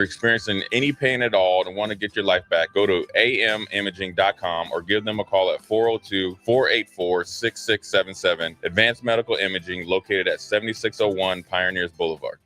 you're experiencing any pain at all and want to get your life back, go to amimaging.com or give them a call at 402-484-6677. Advanced Medical Imaging, located at 7601 Pioneers Boulevard.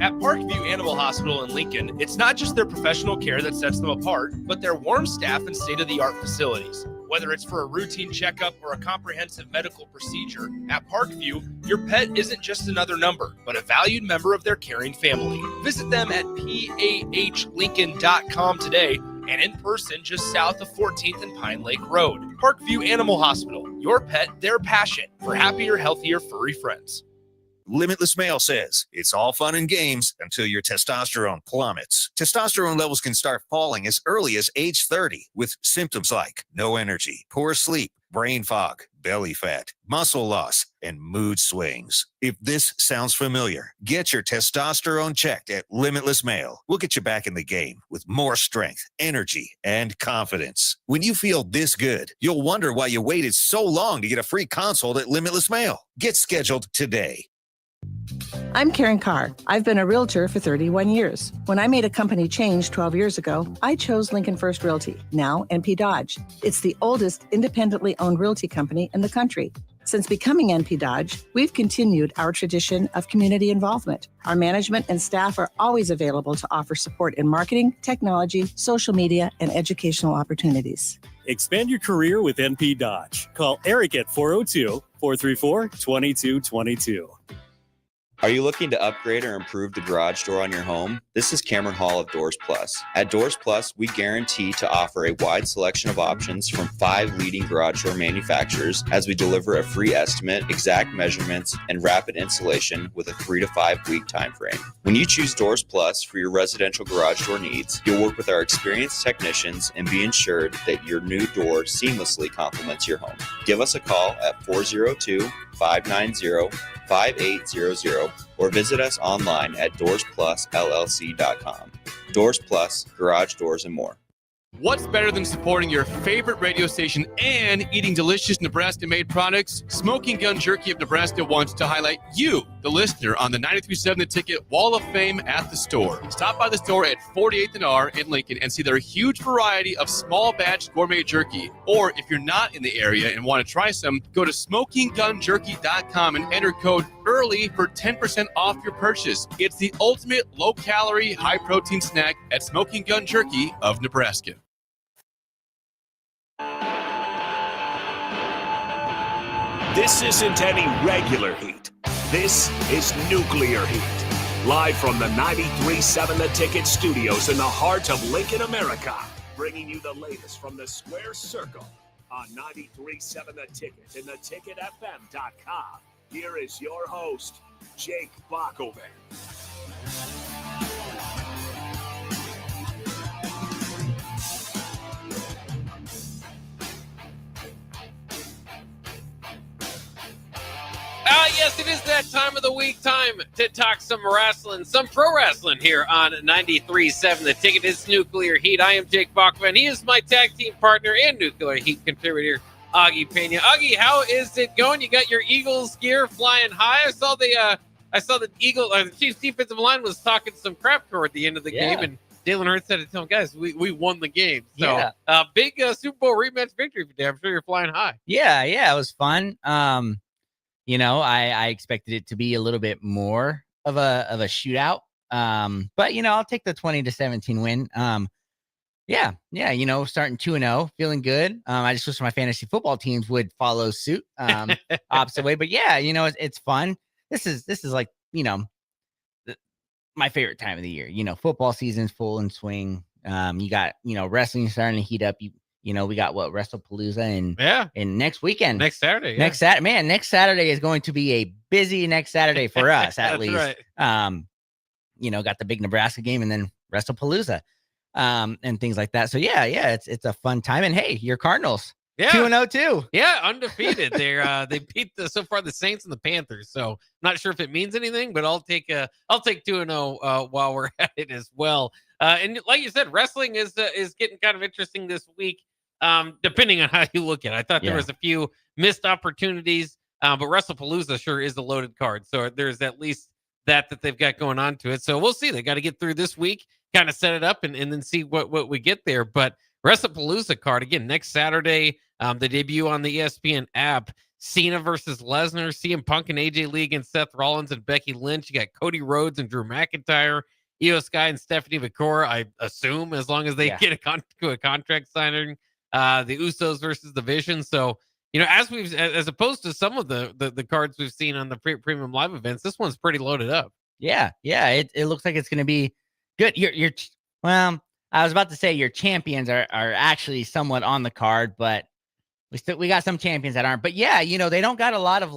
At Parkview Animal Hospital in Lincoln, it's not just their professional care that sets them apart, but their warm staff and state-of-the-art facilities. Whether it's for a routine checkup or a comprehensive medical procedure, at Parkview, your pet isn't just another number, but a valued member of their caring family. Visit them at pahlincoln.com today and in person just south of 14th and Pine Lake Road. Parkview Animal Hospital, your pet, their passion for happier, healthier, furry friends. Limitless Male says it's all fun and games until your testosterone plummets. Testosterone levels can start falling as early as age 30 with symptoms like no energy, poor sleep, brain fog, belly fat, muscle loss, and mood swings. If this sounds familiar, get your testosterone checked at Limitless Male. We'll get you back in the game with more strength, energy, and confidence. When you feel this good, you'll wonder why you waited so long to get a free consult at Limitless Male. Get scheduled today. I'm Karen Carr. I've been a realtor for 31 years. When I made a company change 12 years ago, I chose Lincoln First Realty, now NP Dodge. It's the oldest independently owned realty company in the country. Since becoming NP Dodge, we've continued our tradition of community involvement. Our management and staff are always available to offer support in marketing, technology, social media, and educational opportunities. Expand your career with NP Dodge. Call Eric at 402-434-2222. Are you looking to upgrade or improve the garage door on your home? This is Cameron Hall of Doors Plus. At Doors Plus, we guarantee to offer a wide selection of options from 5 leading garage door manufacturers as we deliver a free estimate, exact measurements, and rapid installation with a 3 to 5 week time frame. When you choose Doors Plus for your residential garage door needs, you'll work with our experienced technicians and be ensured that your new door seamlessly complements your home. Give us a call at 402-590-5800 or visit us online at doorsplusllc.com. Doors Plus, garage doors, and more. What's better than supporting your favorite radio station and eating delicious Nebraska-made products? Smoking Gun Jerky of Nebraska wants to highlight you, the listener, on the 93.7 The Ticket Wall of Fame at the store. Stop by the store at 48th and R in Lincoln and see their huge variety of small batch gourmet jerky. Or if you're not in the area and want to try some, go to smokinggunjerky.com and enter code EARLY for 10% off your purchase. It's the ultimate low-calorie, high-protein snack at Smoking Gun Jerky of Nebraska. This isn't any regular heat. This is nuclear heat. Live from the 93.7 The Ticket studios in the heart of Lincoln, America. Bringing you the latest from the Square Circle on 93.7 The Ticket and theticketfm.com. Here is your host, Jake Bockoven. Yes, it is that time of the week, time to talk some wrestling, some pro wrestling here on 93.7 The Ticket. Is Nuclear Heat. I am Jake Bockoven. He is my tag team partner and Nuclear Heat contributor, Augie Pena. Augie, how is it going? You got your Eagles gear flying high. I saw the Eagle, the Chiefs defensive line was talking some crap toward the end of the game, and Jalen Hurts said to tell him, guys, we won the game. So big Super Bowl rematch victory today. I'm sure you're flying high. Yeah, it was fun. You know, I expected it to be a little bit more of a shootout. But you know, I'll take the 20-17 win. Yeah, you know, starting 2-0, feeling good. I just wish my fantasy football teams would follow suit opposite way. But yeah, you know, it's fun. This is like, you know, my favorite time of the year. You know, football season's full in swing. You got, you know, wrestling starting to heat up. You know, we got WrestlePalooza and next weekend. Next Saturday. Next Saturday is going to be a busy next Saturday for us, at least. Right. You know, got the big Nebraska game and then WrestlePalooza, and things like that. So yeah, it's a fun time. And hey, your Cardinals, 2-0 too. Yeah, undefeated. They beat so far the Saints and the Panthers. So not sure if it means anything, but I'll take 2-0 while we're at it as well. And like you said, wrestling is getting kind of interesting this week. Depending on how you look at it. I thought there was a few missed opportunities, but WrestlePalooza sure is a loaded card. So there's at least that they've got going on to it. So we'll see. They got to get through this week, kind of set it up and then see what we get there. But WrestlePalooza card again next Saturday. The debut on the ESPN app. Cena versus Lesnar, CM Punk and AJ Lee against Seth Rollins and Becky Lynch. You got Cody Rhodes and Drew McIntyre, Io Sky and Stephanie McCoy. I assume as long as they get a contract signing. The Usos versus the Vision. So as opposed to some of the cards we've seen on the premium live events, this one's pretty loaded up. Yeah. It looks like it's going to be good. Well, I was about to say your champions are actually somewhat on the card, but we got some champions that aren't. But yeah, they don't got a lot of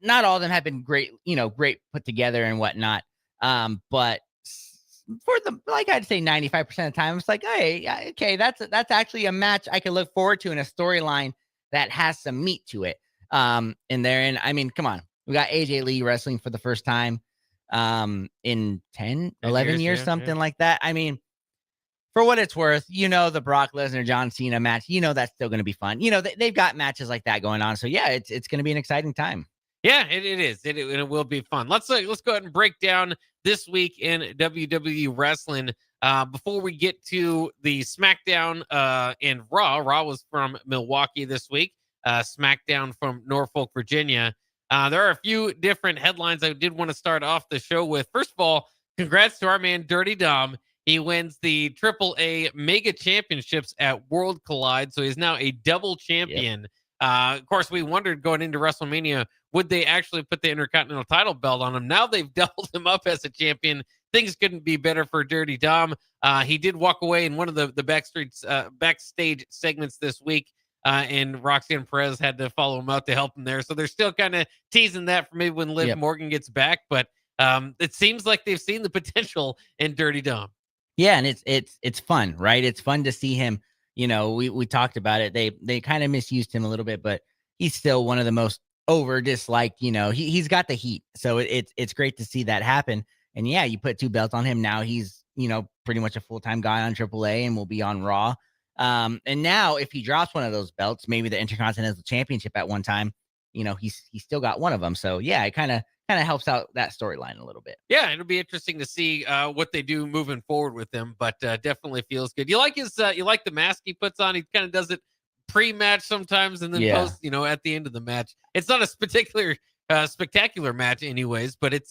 not all of them have been great, great put together and whatnot. But for I'd say 95% of the time, it's like, hey, okay, that's actually a match I can look forward to in a storyline that has some meat to it. In there. And I mean, come on, we got AJ Lee wrestling for the first time in 11 years, something like that. I mean, for what it's worth, the Brock Lesnar John Cena match, that's still going to be fun. They've got matches like that going on. So yeah, it's going to be an exciting time. Yeah, it is. It will be fun. Let's go ahead and break down this week in WWE wrestling. Before we get to the SmackDown and Raw. Raw was from Milwaukee this week. SmackDown from Norfolk, Virginia. There are a few different headlines I did want to start off the show with. First of all, congrats to our man Dirty Dom. He wins the AAA Mega Championships at World Collide, so he's now a double champion. Yep. Of course, we wondered going into WrestleMania, would they actually put the Intercontinental title belt on him? Now they've doubled him up as a champion. Things couldn't be better for Dirty Dom. He did walk away in one of the backstage segments this week, and Roxanne Perez had to follow him out to help him there. So they're still kind of teasing that for maybe when Liv Morgan gets back. But it seems like they've seen the potential in Dirty Dom. Yeah, and it's fun, right? It's fun to see him. We talked about it. They kind of misused him a little bit, but he's still one of the most over disliked. He's got the heat, so it's great to see that happen. And yeah, you put 2 belts on him now. He's pretty much a full-time guy on AAA and will be on Raw. And now if he drops one of those belts, maybe the Intercontinental Championship at one time, he's still got one of them. So yeah, it kind of helps out that storyline a little bit. Yeah, it'll be interesting to see what they do moving forward with him, but definitely feels good. You like you like the mask he puts on? He kind of does it pre-match sometimes and then post, at the end of the match. It's not a particular spectacular match anyways, but it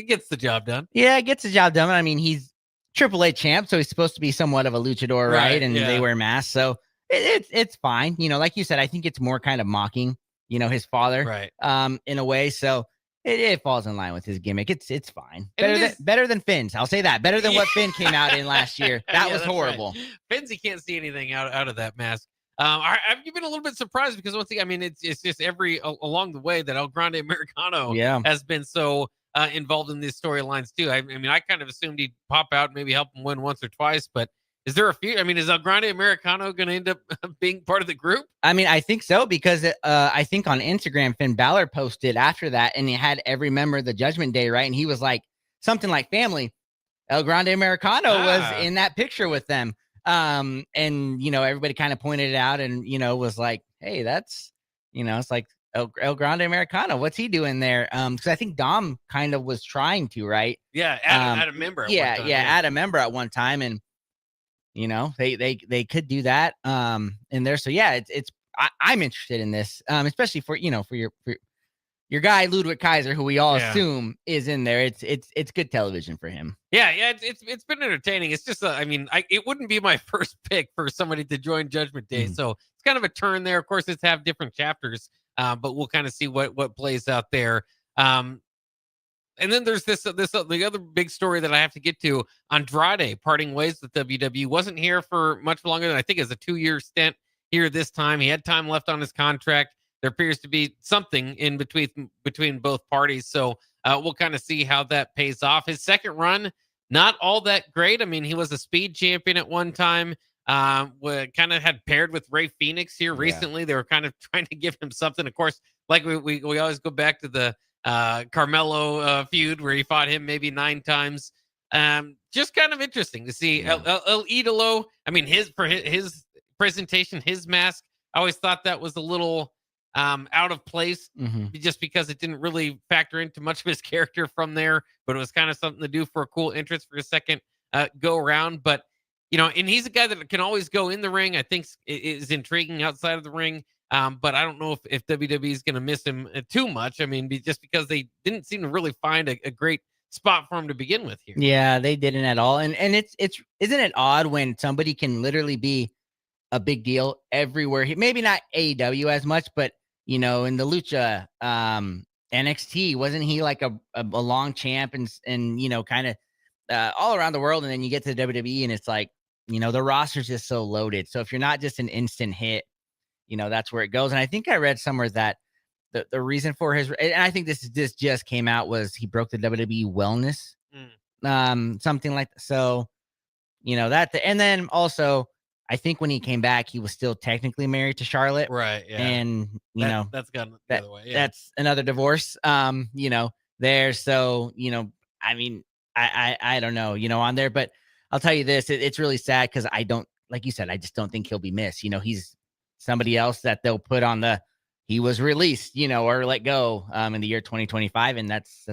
gets the job done. Yeah, it gets the job done. I mean, he's AAA champ, so he's supposed to be somewhat of a luchador, right? And they wear masks, so it's fine. Like you said, I think it's more kind of mocking, his father, right? In a way, so it falls in line with his gimmick. It's fine. Better than Finn's. I'll say that. Better than what Finn came out in last year. That was horrible. Right. Finn's, you can't see anything out of that mask. I've been a little bit surprised because once again, I mean, it's just along the way that El Grande Americano has been so involved in these storylines too. I mean, I kind of assumed he'd pop out and maybe help him win once or twice, but is there a few? I mean, is El Grande Americano going to end up being part of the group? I mean, I think so because I think on Instagram, Finn Balor posted after that and he had every member of the Judgment Day, right? And he was like something like family. El Grande Americano was in that picture with them. And everybody kind of pointed it out and, was like, hey, that's, it's like El Grande Americano. What's he doing there? Because I think Dom kind of was trying to, right? Yeah. Add a member. Add a member at one time. And, they could do that in there. So yeah, I'm interested in this, especially for your guy Ludwig Kaiser, who we all assume is in there. It's good television for him. Yeah, it's been entertaining. It's just it wouldn't be my first pick for somebody to join Judgment Day. So it's kind of a turn there. Of course, it's have different chapters, but we'll kind of see what plays out there. And then there's the other big story that I have to get to. Andrade parting ways with WWE. Wasn't here for much longer than I think it's a 2-year stint here this time. He had time left on his contract. There appears to be something in between both parties. So we'll kind of see how that pays off. His second run, not all that great. I mean, he was a speed champion at one time. Kind of had paired with Rey Fenix here recently. They were kind of trying to give him something. Of course, like we always go back to the Carmelo feud where he fought him maybe 9 times. Just kind of interesting to see El Idolo. I mean, his presentation, his mask, I always thought that was a little out of place just because it didn't really factor into much of his character from there, but it was kind of something to do for a cool entrance for his second go around. But, and he's a guy that can always go in the ring. I think is intriguing outside of the ring. But I don't know if WWE is going to miss him too much. I mean, just because they didn't seem to really find a great spot for him to begin with here. Yeah, they didn't at all. And it's isn't it odd when somebody can literally be a big deal everywhere? Maybe not AEW as much, but in the Lucha NXT, wasn't he like a long champ and kind of all around the world, and then you get to the WWE and it's like, the roster's just so loaded. So if you're not just an instant hit, that's where it goes. And I think I read somewhere that the reason for his, and I think this just came out, was he broke the WWE wellness, something like that. So, that, and then also I think when he came back, he was still technically married to Charlotte. Right. Yeah. And, that's gone the other way. Yeah. That's another divorce, there. So, I mean, I don't know, on there, but I'll tell you this, it's really sad because I don't, like you said, I just don't think he'll be missed. He's somebody else that they'll put on he was released, or let go in the year 2025. And that's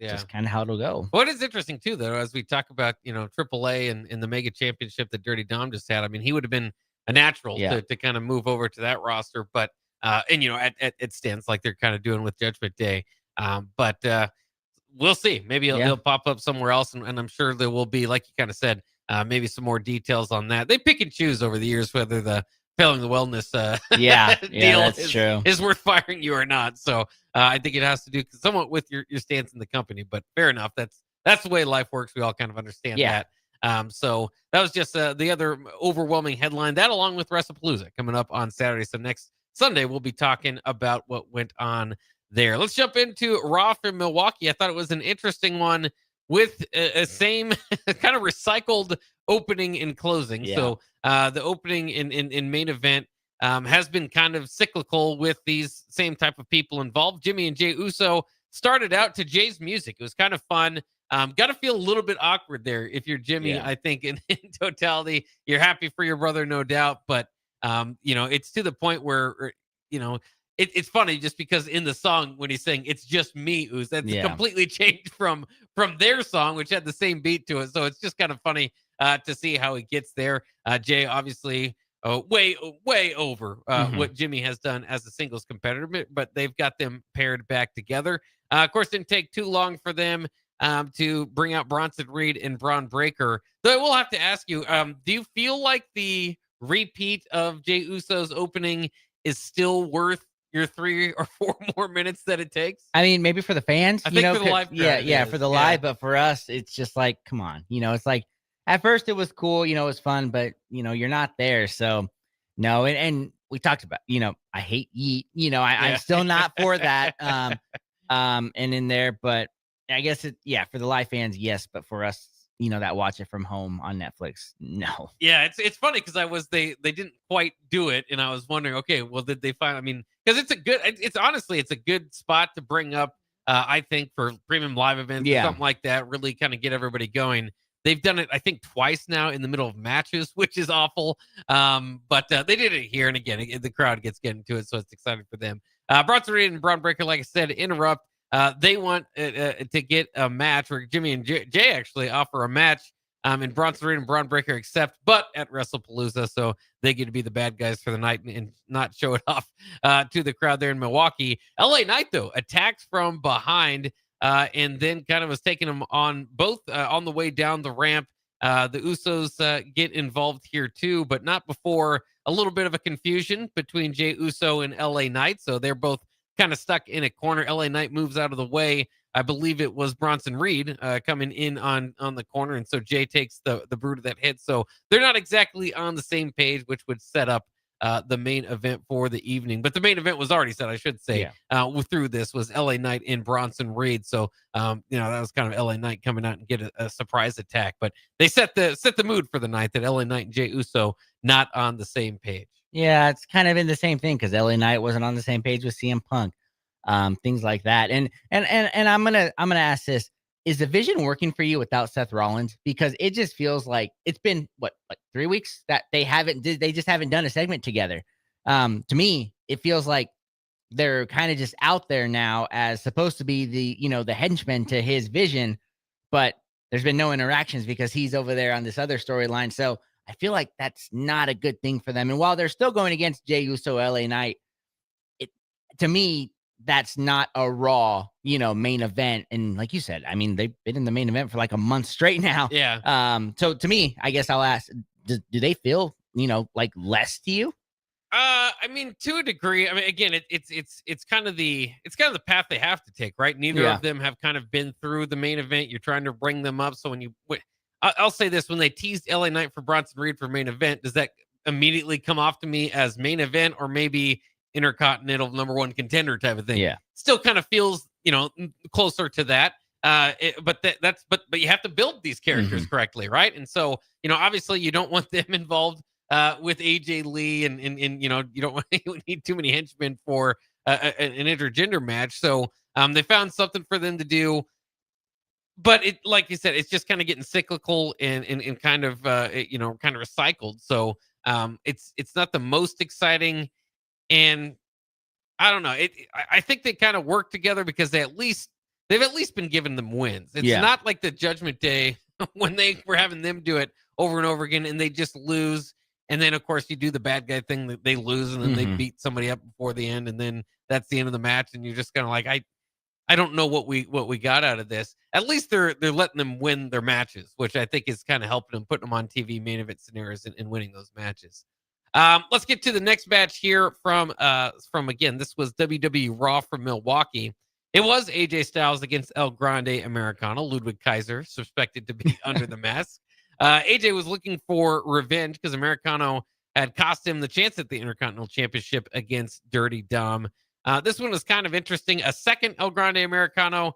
just kind of how it'll go. What is interesting too, though, as we talk about, AAA and the mega championship that Dirty Dom just had, I mean, he would have been a natural to kind of move over to that roster. But, and, it stands like they're kind of doing with Judgment Day. But we'll see. Maybe he'll pop up somewhere else. And I'm sure there will be, like you kind of said, maybe some more details on that. They pick and choose over the years whether the failing the wellness deal that's true. is worth firing you or not. So I think it has to do somewhat with your stance in the company. But fair enough. That's the way life works. We all kind of understand that. So that was just the other overwhelming headline. That, along with WrestlePalooza coming up on Saturday. So next Sunday, we'll be talking about what went on there. Let's jump into Raw from Milwaukee. I thought it was an interesting one with a same kind of recycled opening and closing. So the opening in main event has been kind of cyclical with these same type of people involved. Jimmy and Jey Uso started out to Jay's music. It was kind of fun. Got to feel a little bit awkward there if you're Jimmy. I think in totality, you're happy for your brother, no doubt. But it's to the point where it's funny just because in the song when he's saying it's just me, Uso, that's completely changed from their song, which had the same beat to it. So it's just kind of funny to see how he gets there. Jay obviously way over what Jimmy has done as a singles competitor, but they've got them paired back together. Of course, didn't take too long for them to bring out Bronson Reed and Braun Breaker. Though I will have to ask you, do you feel like the repeat of Jey Uso's opening is still worth your 3 or 4 more minutes that it takes? I mean, maybe for the fans, I think for the live crowd, for the live, but for us, it's just like, come on, it's like at first it was cool, it was fun, but you're not there, so no. And we talked about, I hate Yeet, I'm still not for that, and in there, but I guess for the live fans, yes, but for us, that watch it from home on Netflix, no. Yeah, it's funny because they didn't quite do it, and I was wondering, okay, well, did they find? I mean, because it's honestly a good spot to bring up. I think for premium live events, or something like that, really kind of get everybody going. They've done it, I think, twice now in the middle of matches, which is awful. But they did it here, and again, the crowd gets getting to it, so it's exciting for them. Bronson Reed and Braun Breaker, like I said, interrupt. They want to get a match where Jimmy and Jay actually offer a match, and Bronson Reed and Braun Breaker accept, but at WrestlePalooza, so they get to be the bad guys for the night and not show it off to the crowd there in Milwaukee. LA Knight, though, attacks from behind, and then kind of was taking them on both on the way down the ramp. The Usos get involved here too, but not before a little bit of a confusion between Jey Uso and LA Knight, so they're both kind of stuck in a corner. LA Knight moves out of the way. I believe it was Bronson Reed coming in on the corner, and so Jay takes the bruit of that hit. So they're not exactly on the same page, which would set up the main event for the evening. But the main event was already set, I should say. Through this was LA Knight and Bronson Reed. So that was kind of LA Knight coming out and get a surprise attack. But they set the mood for the night that LA Knight and Jey Uso not on the same page. Yeah, it's kind of in the same thing because LA Knight wasn't on the same page with CM Punk, things like that. And I'm gonna ask this: is the vision working for you without Seth Rollins? Because it just feels like it's been like 3 weeks that they just haven't done a segment together. To me, it feels like they're kind of just out there now as supposed to be the the henchman to his vision, but there's been no interactions because he's over there on this other storyline. So I feel like that's not a good thing for them. And while they're still going against Jey Uso, LA Knight, to me, that's not a Raw, main event. And like you said, I mean, they've been in the main event for like a month straight now. Yeah. So to me, I guess I'll ask, do they feel, like less to you? I mean, to a degree. I mean, again, it's kind of the path they have to take, right? Neither of them have kind of been through the main event. You're trying to bring them up. So when I'll say this, when they teased LA Knight for Bronson Reed for main event, does that immediately come off to me as main event or maybe Intercontinental #1 contender type of thing? Yeah. Still kind of feels, closer to that. But you have to build these characters correctly, right? And so, obviously you don't want them involved with AJ Lee and you don't need too many henchmen for an intergender match. So they found something for them to do. But it, like you said, it's just kind of getting cyclical and kind of kind of recycled. So it's not the most exciting. And I don't know. I think they kind of work together because they've at least been giving them wins. It's not like the Judgment Day when they were having them do it over and over again and they just lose. And then of course you do the bad guy thing that they lose and then they beat somebody up before the end and then that's the end of the match and you're just kind of like I don't know what we got out of this. At least they're letting them win their matches, which I think is kind of helping them, putting them on TV main event scenarios and winning those matches. Let's get to the next match here from again, this was WWE Raw from Milwaukee. It was AJ Styles against El Grande Americano, Ludwig Kaiser, suspected to be under the mask. AJ was looking for revenge because Americano had cost him the chance at the Intercontinental Championship against Dirty Dom. This one was kind of interesting. A second El Grande Americano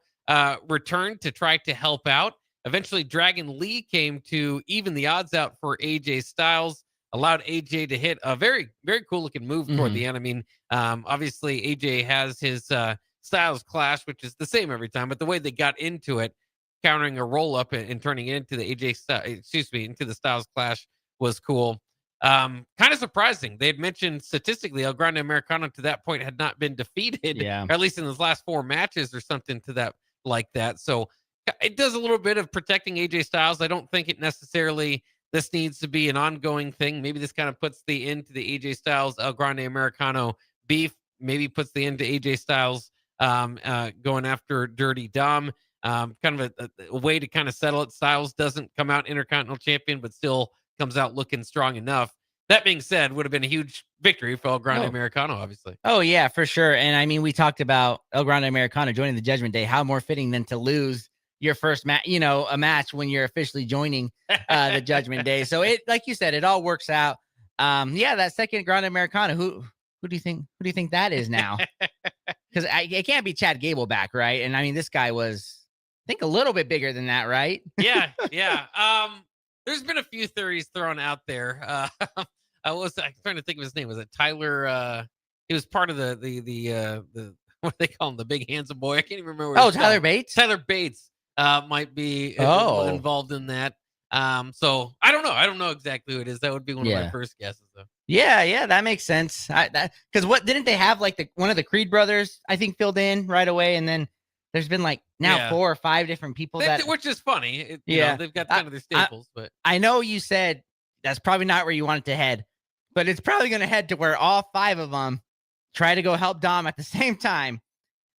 returned to try to help out. Eventually, Dragon Lee came to even the odds out for AJ Styles, allowed AJ to hit a very, very cool looking move toward the end. I mean, obviously, AJ has his Styles Clash, which is the same every time, but the way they got into it, countering a roll up and turning it into the into the Styles Clash was cool. Kind of surprising. They had mentioned statistically El Grande Americano to that point had not been defeated, or at least in his last 4 matches or something to that like that. So it does a little bit of protecting AJ Styles. I don't think it necessarily this needs to be an ongoing thing. Maybe this kind of puts the end to the AJ Styles El Grande Americano beef. Maybe puts the end to AJ Styles going after Dirty Dom. Kind of a way to kind of settle it. Styles doesn't come out Intercontinental Champion, but still comes out looking strong enough. That being said, would have been a huge victory for El Grande Americano, obviously. Oh, yeah, for sure. And I mean, we talked about El Grande Americano joining the Judgment Day. How more fitting than to lose your first match, a match when you're officially joining the Judgment Day. So it, like you said, it all works out. That second Grande Americano, who do you think that is now? Because it can't be Chad Gable back, right? And I mean, this guy was, I think, a little bit bigger than that, right? Yeah. There's been a few theories thrown out there. I'm trying to think of his name. Was it Tyler? He was part of the what do they call him? The big handsome boy. I can't even remember. Oh, Tyler Bates. Tyler Bates might be involved in that. So I don't know. I don't know exactly who it is. That would be one of my first guesses, though. Yeah, that makes sense. Because what didn't they have like one of the Creed brothers? I think filled in right away, and then there's been like 4 or 5 different people which is funny. They've got kind of their staples. But I know you said that's probably not where you want it to head, but it's probably going to head to where all 5 of them try to go help Dom at the same time,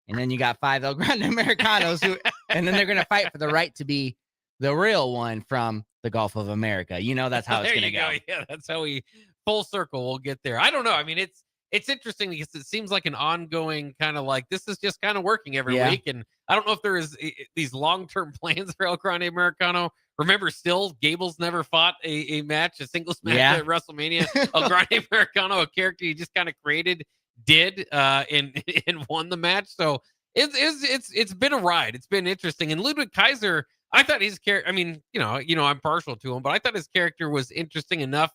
and then you got 5 El Grande Americanos and then they're going to fight for the right to be the real one from the Gulf of America. That's how it's going to go. Yeah, that's how we full circle. We'll get there. I don't know. I mean, it's interesting because it seems like an ongoing kind of like this is just kind of working every week. And I don't know if there is these long-term plans for El Grande Americano. Remember, still, Gable's never fought a match, a singles match at WrestleMania. El Grande Americano, a character he just kind of created, and won the match. So it's been a ride. It's been interesting. And Ludwig Kaiser, I thought his character, I mean, I'm partial to him, but I thought his character was interesting enough.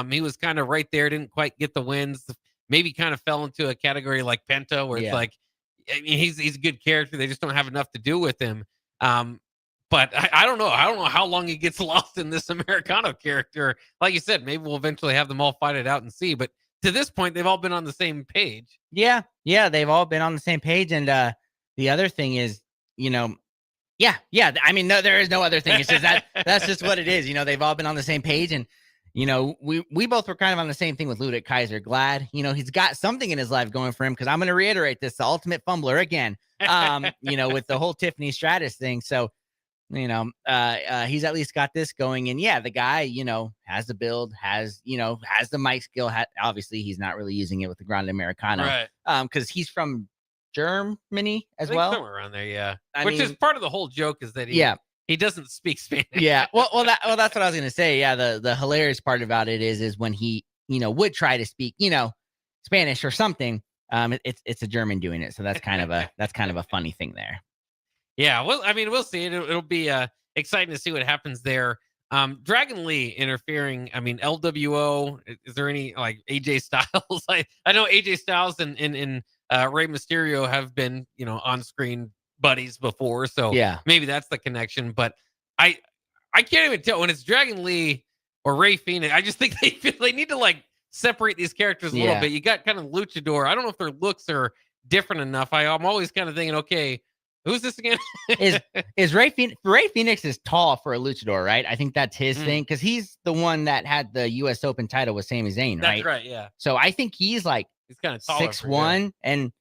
He was kind of right there, didn't quite get the wins. Maybe kind of fell into a category like Penta, where it's like, I mean, he's a good character. They just don't have enough to do with him. But I don't know. I don't know how long he gets lost in this Americano character. Like you said, maybe we'll eventually have them all fight it out and see. But to this point, they've all been on the same page. Yeah, they've all been on the same page. And the other thing is, Yeah. I mean, no, there is no other thing. It's just that's just what it is. They've all been on the same page, and we both were kind of on the same thing with Ludwig Kaiser. Glad, he's got something in his life going for him, because I'm going to reiterate this: the ultimate fumbler again. With the whole Tiffany Stratus thing. So, he's at least got this going, and the guy, has the build, has the mic skill. Obviously, he's not really using it with the Grande Americano, right? Because he's from Germany as I think well, somewhere around there, yeah. I Which mean, is part of the whole joke, is that he doesn't speak Spanish. Yeah. Well, that's what I was gonna say. Yeah, the hilarious part about it is when he would try to speak Spanish or something. It's a German doing it, so that's kind of a funny thing there. Yeah, well, I mean, we'll see. It'll be exciting to see what happens there. Dragon Lee interfering. I mean, LWO. Is there any like AJ Styles? I know AJ Styles and Rey Mysterio have been on screen buddies before, so maybe that's the connection. But I can't even tell when it's Dragon Lee or Rey Fenix. I just think they need to like separate these characters a little bit. You got kind of luchador. I don't know if their looks are different enough. I'm always kind of thinking, okay, who's this again? is Rey Fenix is tall for a luchador, right? I think that's his thing, because he's the one that had the U.S. Open title with Sami Zayn, right? That's right, yeah. So I think he's kind of 6'1", and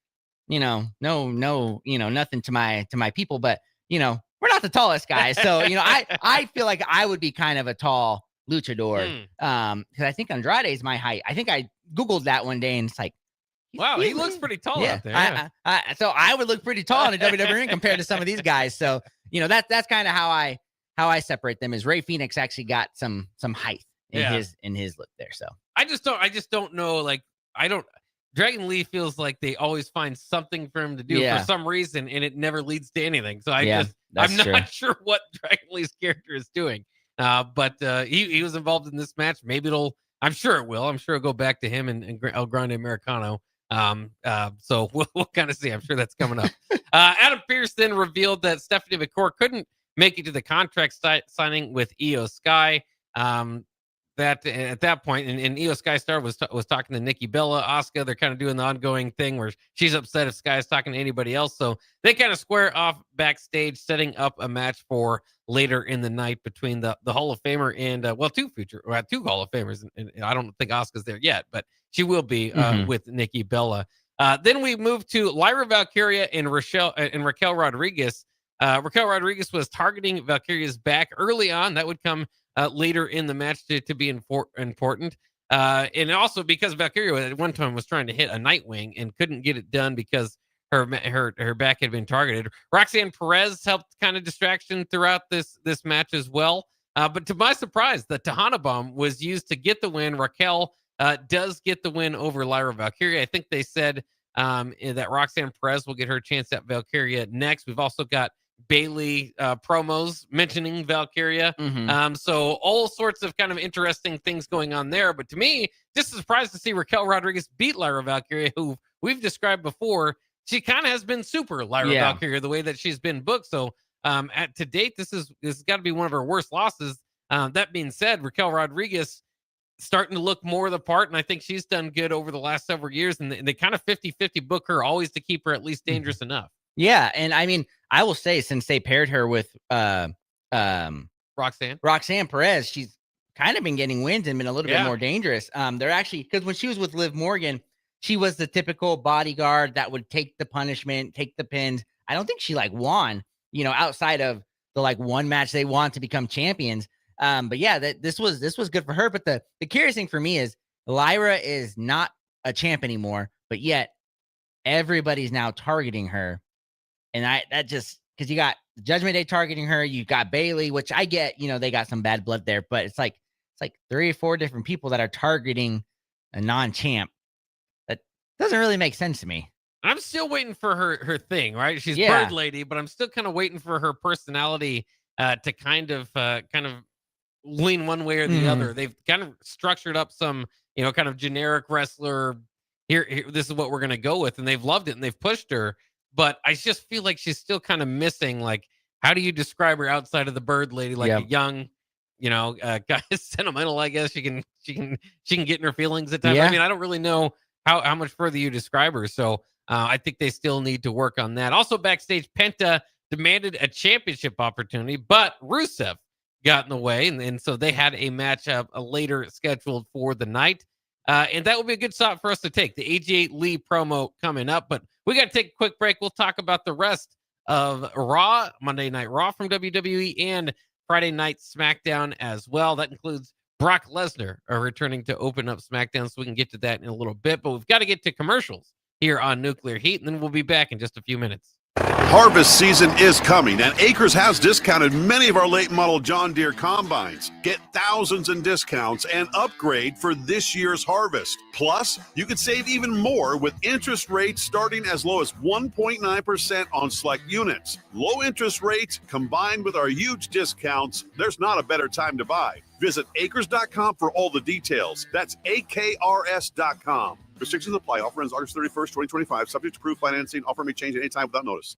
nothing to my people, but we're not the tallest guys. So I feel like I would be kind of a tall luchador, because I think Andrade is my height. I think I Googled that one day, and it's like, wow, he looks pretty tall out there. Yeah. So I would look pretty tall in a WWE compared to some of these guys. So that's kind of how I separate them. Is Rey Fenix actually got some height in his look there. So I just don't know. Like, Dragon Lee feels like they always find something for him to do for some reason, and it never leads to anything. So I'm not sure what Dragon Lee's character is doing. But he was involved in this match. Maybe I'm sure it will. I'm sure it'll go back to him and El Grande Americano. So we'll kind of see. I'm sure that's coming up. Adam Pearce then revealed that Stephanie McCourt couldn't make it to the contract signing with Io Sky. That at that point, and Io Sky Star was talking to Nikki Bella, Asuka. They're kind of doing the ongoing thing where she's upset if Sky is talking to anybody else. So they kind of square off backstage, setting up a match for later in the night between the Hall of Famer and two Hall of Famers. And I don't think Asuka's there yet, but she will be with Nikki Bella. Then we move to Lyra Valkyria and Raquel Rodriguez. Raquel Rodriguez was targeting Valkyria's back early on. That would come later in the match to be important. And also because Valkyria at one time was trying to hit a Nightwing and couldn't get it done because her back had been targeted. Roxanne Perez helped kind of distraction throughout this match as well. But to my surprise, the Tejana Bomb was used to get the win. Raquel does get the win over Lyra Valkyria. I think they said that Roxanne Perez will get her chance at Valkyria next. We've also got Bailey promos mentioning Valkyria. So all sorts of kind of interesting things going on there. But to me, just a surprise to see Raquel Rodriguez beat Lyra Valkyria, who we've described before. She kind of has been super Lyra Valkyria the way that she's been booked. So to date, this has got to be one of her worst losses. That being said, Raquel Rodriguez starting to look more the part, and I think she's done good over the last several years, and they kind of 50-50 book her always to keep her at least dangerous enough. Yeah, and I mean, I will say, since they paired her with Roxanne Perez, she's kind of been getting wins and been a little bit more dangerous. They're actually, because when she was with Liv Morgan, she was the typical bodyguard that would take the punishment, take the pins. I don't think she won, outside of the one match they won to become champions. But yeah, this was good for her. But the curious thing for me is Lyra is not a champ anymore, but yet everybody's now targeting her. And that just, because you got Judgment Day targeting her, you got Bailey, which I get, they got some bad blood there, but it's like 3 or 4 different people that are targeting a non-champ. That doesn't really make sense to me. I'm still waiting for her thing, right? She's Bird Lady, but I'm still kind of waiting for her personality to kind of lean one way or the other. They've kind of structured up some, kind of generic wrestler. Here, this is what we're going to go with. And they've loved it and they've pushed her. But I just feel like she's still kind of missing. Like, how do you describe her outside of the Bird Lady? Like a young, guy, sentimental, I guess. She can get in her feelings at times. I mean, I don't really know how much further you describe her. So I think they still need to work on that. Also backstage, Penta demanded a championship opportunity, but Rusev got in the way, and so they had a matchup later scheduled for the night. And that will be a good stop for us to take. The AJ Lee promo coming up, but we got to take a quick break. We'll talk about the rest of Raw, Monday Night Raw from WWE, and Friday Night SmackDown as well. That includes Brock Lesnar returning to open up SmackDown, so we can get to that in a little bit. But we've got to get to commercials here on Nuclear Heat, and then we'll be back in just a few minutes. Harvest season is coming, and Acres has discounted many of our late model John Deere combines. Get thousands in discounts and upgrade for this year's harvest. Plus, you could save even more with interest rates starting as low as 1.9% on select units. Low interest rates combined with our huge discounts, there's not a better time to buy. Visit acres.com for all the details. That's AKRS.com. Restrictions apply. Offer ends August 31st, 2025. Subject to approved financing. Offer may change at any time without notice.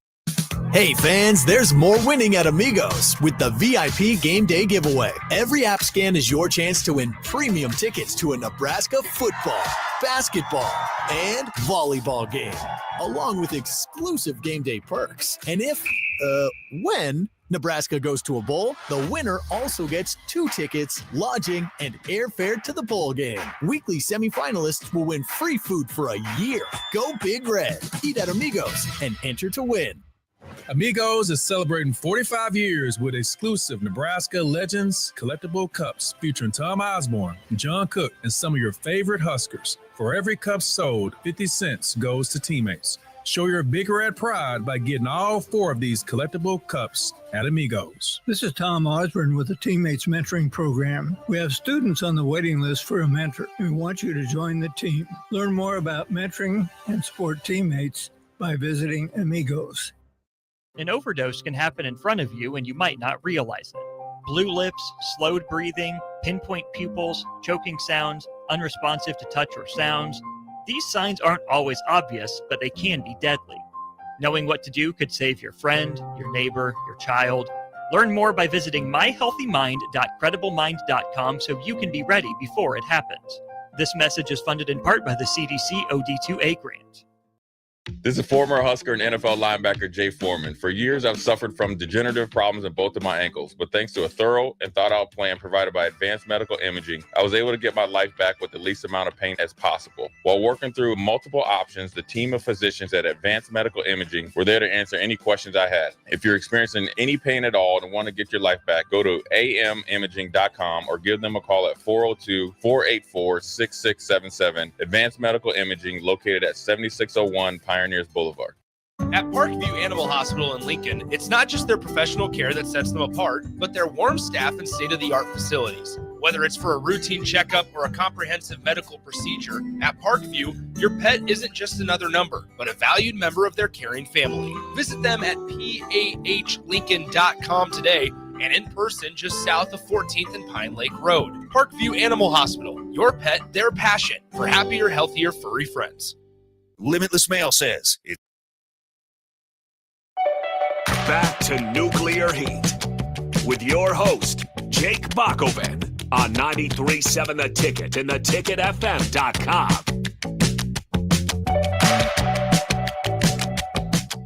Hey fans, there's more winning at Amigos with the VIP Game Day giveaway. Every app scan is your chance to win premium tickets to a Nebraska football, basketball, and volleyball game, along with exclusive game day perks. And when Nebraska goes to a bowl, the winner also gets 2 tickets, lodging, and airfare to the bowl game. Weekly semifinalists will win free food for a year. Go Big Red. Eat at Amigos and enter to win. Amigos is celebrating 45 years with exclusive Nebraska Legends collectible cups featuring Tom Osborne, John Cook, and some of your favorite Huskers. For every cup sold, 50 cents goes to teammates. Show your Big Red pride by getting all 4 of these collectible cups at Amigos. This is Tom Osborne with the Teammates Mentoring Program. We have students on the waiting list for a mentor, and we want you to join the team. Learn more about mentoring and support teammates by visiting Amigos. An overdose can happen in front of you and you might not realize it. Blue lips, slowed breathing, pinpoint pupils, choking sounds, unresponsive to touch or sounds. These signs aren't always obvious, but they can be deadly. Knowing what to do could save your friend, your neighbor, your child. Learn more by visiting myhealthymind.crediblemmind.com so you can be ready before it happens. This message is funded in part by the CDC OD2A grant. This is former Husker and NFL linebacker Jay Foreman. For years, I've suffered from degenerative problems in both of my ankles, but thanks to a thorough and thought-out plan provided by Advanced Medical Imaging, I was able to get my life back with the least amount of pain as possible. While working through multiple options, the team of physicians at Advanced Medical Imaging were there to answer any questions I had. If you're experiencing any pain at all and want to get your life back, go to amimaging.com or give them a call at 402-484-6677. Advanced Medical Imaging, located at 7601 Pioneers Boulevard. At Parkview Animal Hospital in Lincoln, it's not just their professional care that sets them apart, but their warm staff and state-of-the-art facilities. Whether it's for a routine checkup or a comprehensive medical procedure, at Parkview, your pet isn't just another number, but a valued member of their caring family. Visit them at pahlincoln.com today and in person just south of 14th and Pine Lake Road. Parkview Animal Hospital, your pet, their passion for happier, healthier, furry friends. Limitless Mail says it. Back to Nuclear Heat with your host, Jake Bockoven on 93.7 The Ticket and theticketfm.com.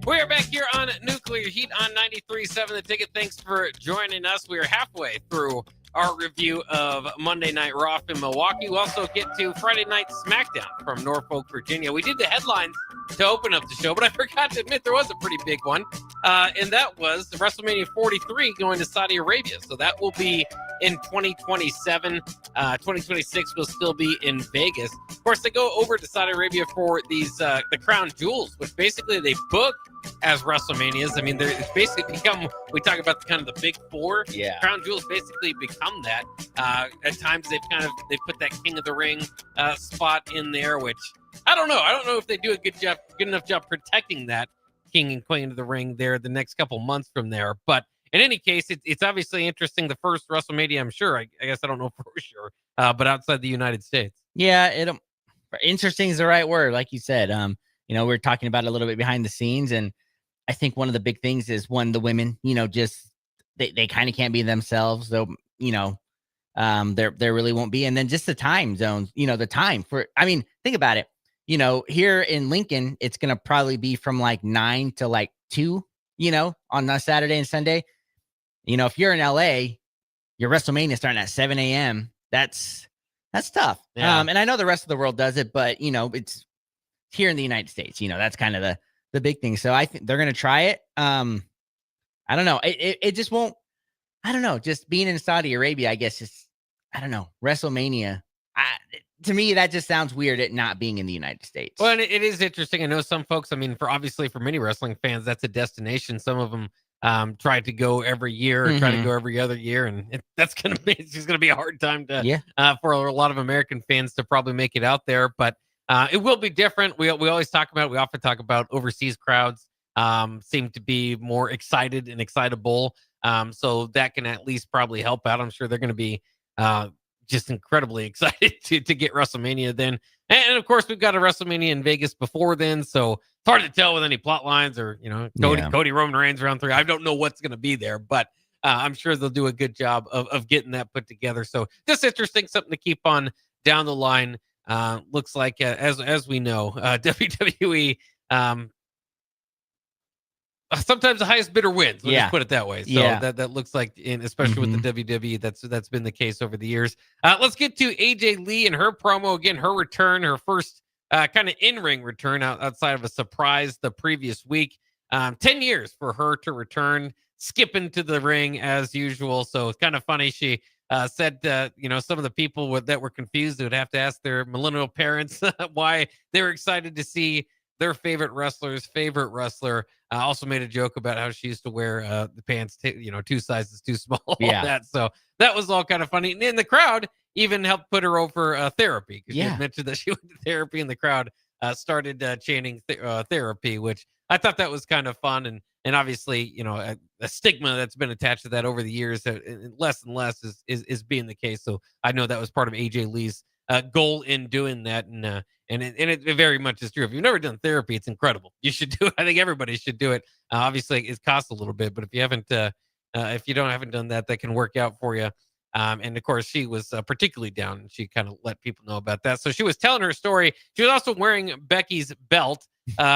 We're back here on Nuclear Heat on 93.7 The Ticket. Thanks for joining us. We are halfway through our review of Monday Night Raw in Milwaukee. We'll also get to Friday Night SmackDown from Norfolk, Virginia. We did the headlines to open up the show, but I forgot to admit there was a pretty big one, and that was the WrestleMania 43 going to Saudi Arabia. So that will be in 2027. 2026 will still be in Vegas. Of course, they go over to Saudi Arabia for these the Crown Jewels, which basically they book as WrestleManias. I mean, it's basically become, we talk about the kind of the big four. Yeah. Crown Jewels basically become that. At times they put that King of the Ring spot in there, which I don't know. I don't know if they do a good enough job protecting that King and Queen of the Ring there the next couple months from there. But in any case, it's obviously interesting. The first WrestleMania, I'm sure. I guess I don't know for sure, but outside the United States. Yeah, interesting is the right word, like you said. We're talking about it a little bit behind the scenes, and I think one of the big things is the women, just they kind of can't be themselves, though. There really won't be, and then just the time zones. The time for. I mean, think about it. Here in Lincoln, it's gonna probably be from like 9 to like 2 on a Saturday and Sunday. If you're in LA, your WrestleMania starting at 7 a.m. That's tough. Yeah. And I know the rest of the world does it, but it's here in the United States. That's kind of the big thing. So I think they're gonna try it. I don't know. It just won't. I don't know. Just being in Saudi Arabia, I guess I don't know. WrestleMania. To me, that just sounds weird. It not being in the United States. Well, and it is interesting. I know some folks. I mean, for many wrestling fans, that's a destination. Some of them try to go every year, or try to go every other year, and it's just gonna be a hard time to for a lot of American fans to probably make it out there. But it will be different. We often talk about overseas crowds seem to be more excited and excitable. So that can at least probably help out. I'm sure they're going to be just incredibly excited to get WrestleMania then. And of course, we've got a WrestleMania in Vegas before then. So it's hard to tell with any plot lines or, Cody Roman Reigns round 3. I don't know what's going to be there, but I'm sure they'll do a good job of getting that put together. So just interesting, something to keep on down the line. Looks like, as we know, WWE, sometimes the highest bidder wins. Let's just put it that way. So that looks like, especially with the WWE, that's been the case over the years. Let's get to AJ Lee and her promo again. Her return, her first kind of in-ring return outside of a surprise the previous week. 10 years for her to return, skip into the ring as usual. So it's kind of funny. She said, some of the people that were confused would have to ask their millennial parents why they were excited to see their favorite wrestler's favorite wrestler. Also made a joke about how she used to wear the pants, 2 sizes too small. So that was all kind of funny. And in the crowd even helped put her over therapy, because she had mentioned that she went to therapy, and the crowd started chanting therapy, which I thought that was kind of fun. And obviously, a stigma that's been attached to that over the years, less and less is being the case. So I know that was part of AJ Lee's goal in doing that. And it very much is true. If you've never done therapy, it's incredible. You should do it. I think everybody should do it. Obviously, it costs a little bit, but if you haven't done that, that can work out for you. And of course, she was particularly down, and she kind of let people know about that. So she was telling her story. She was also wearing Becky's belt,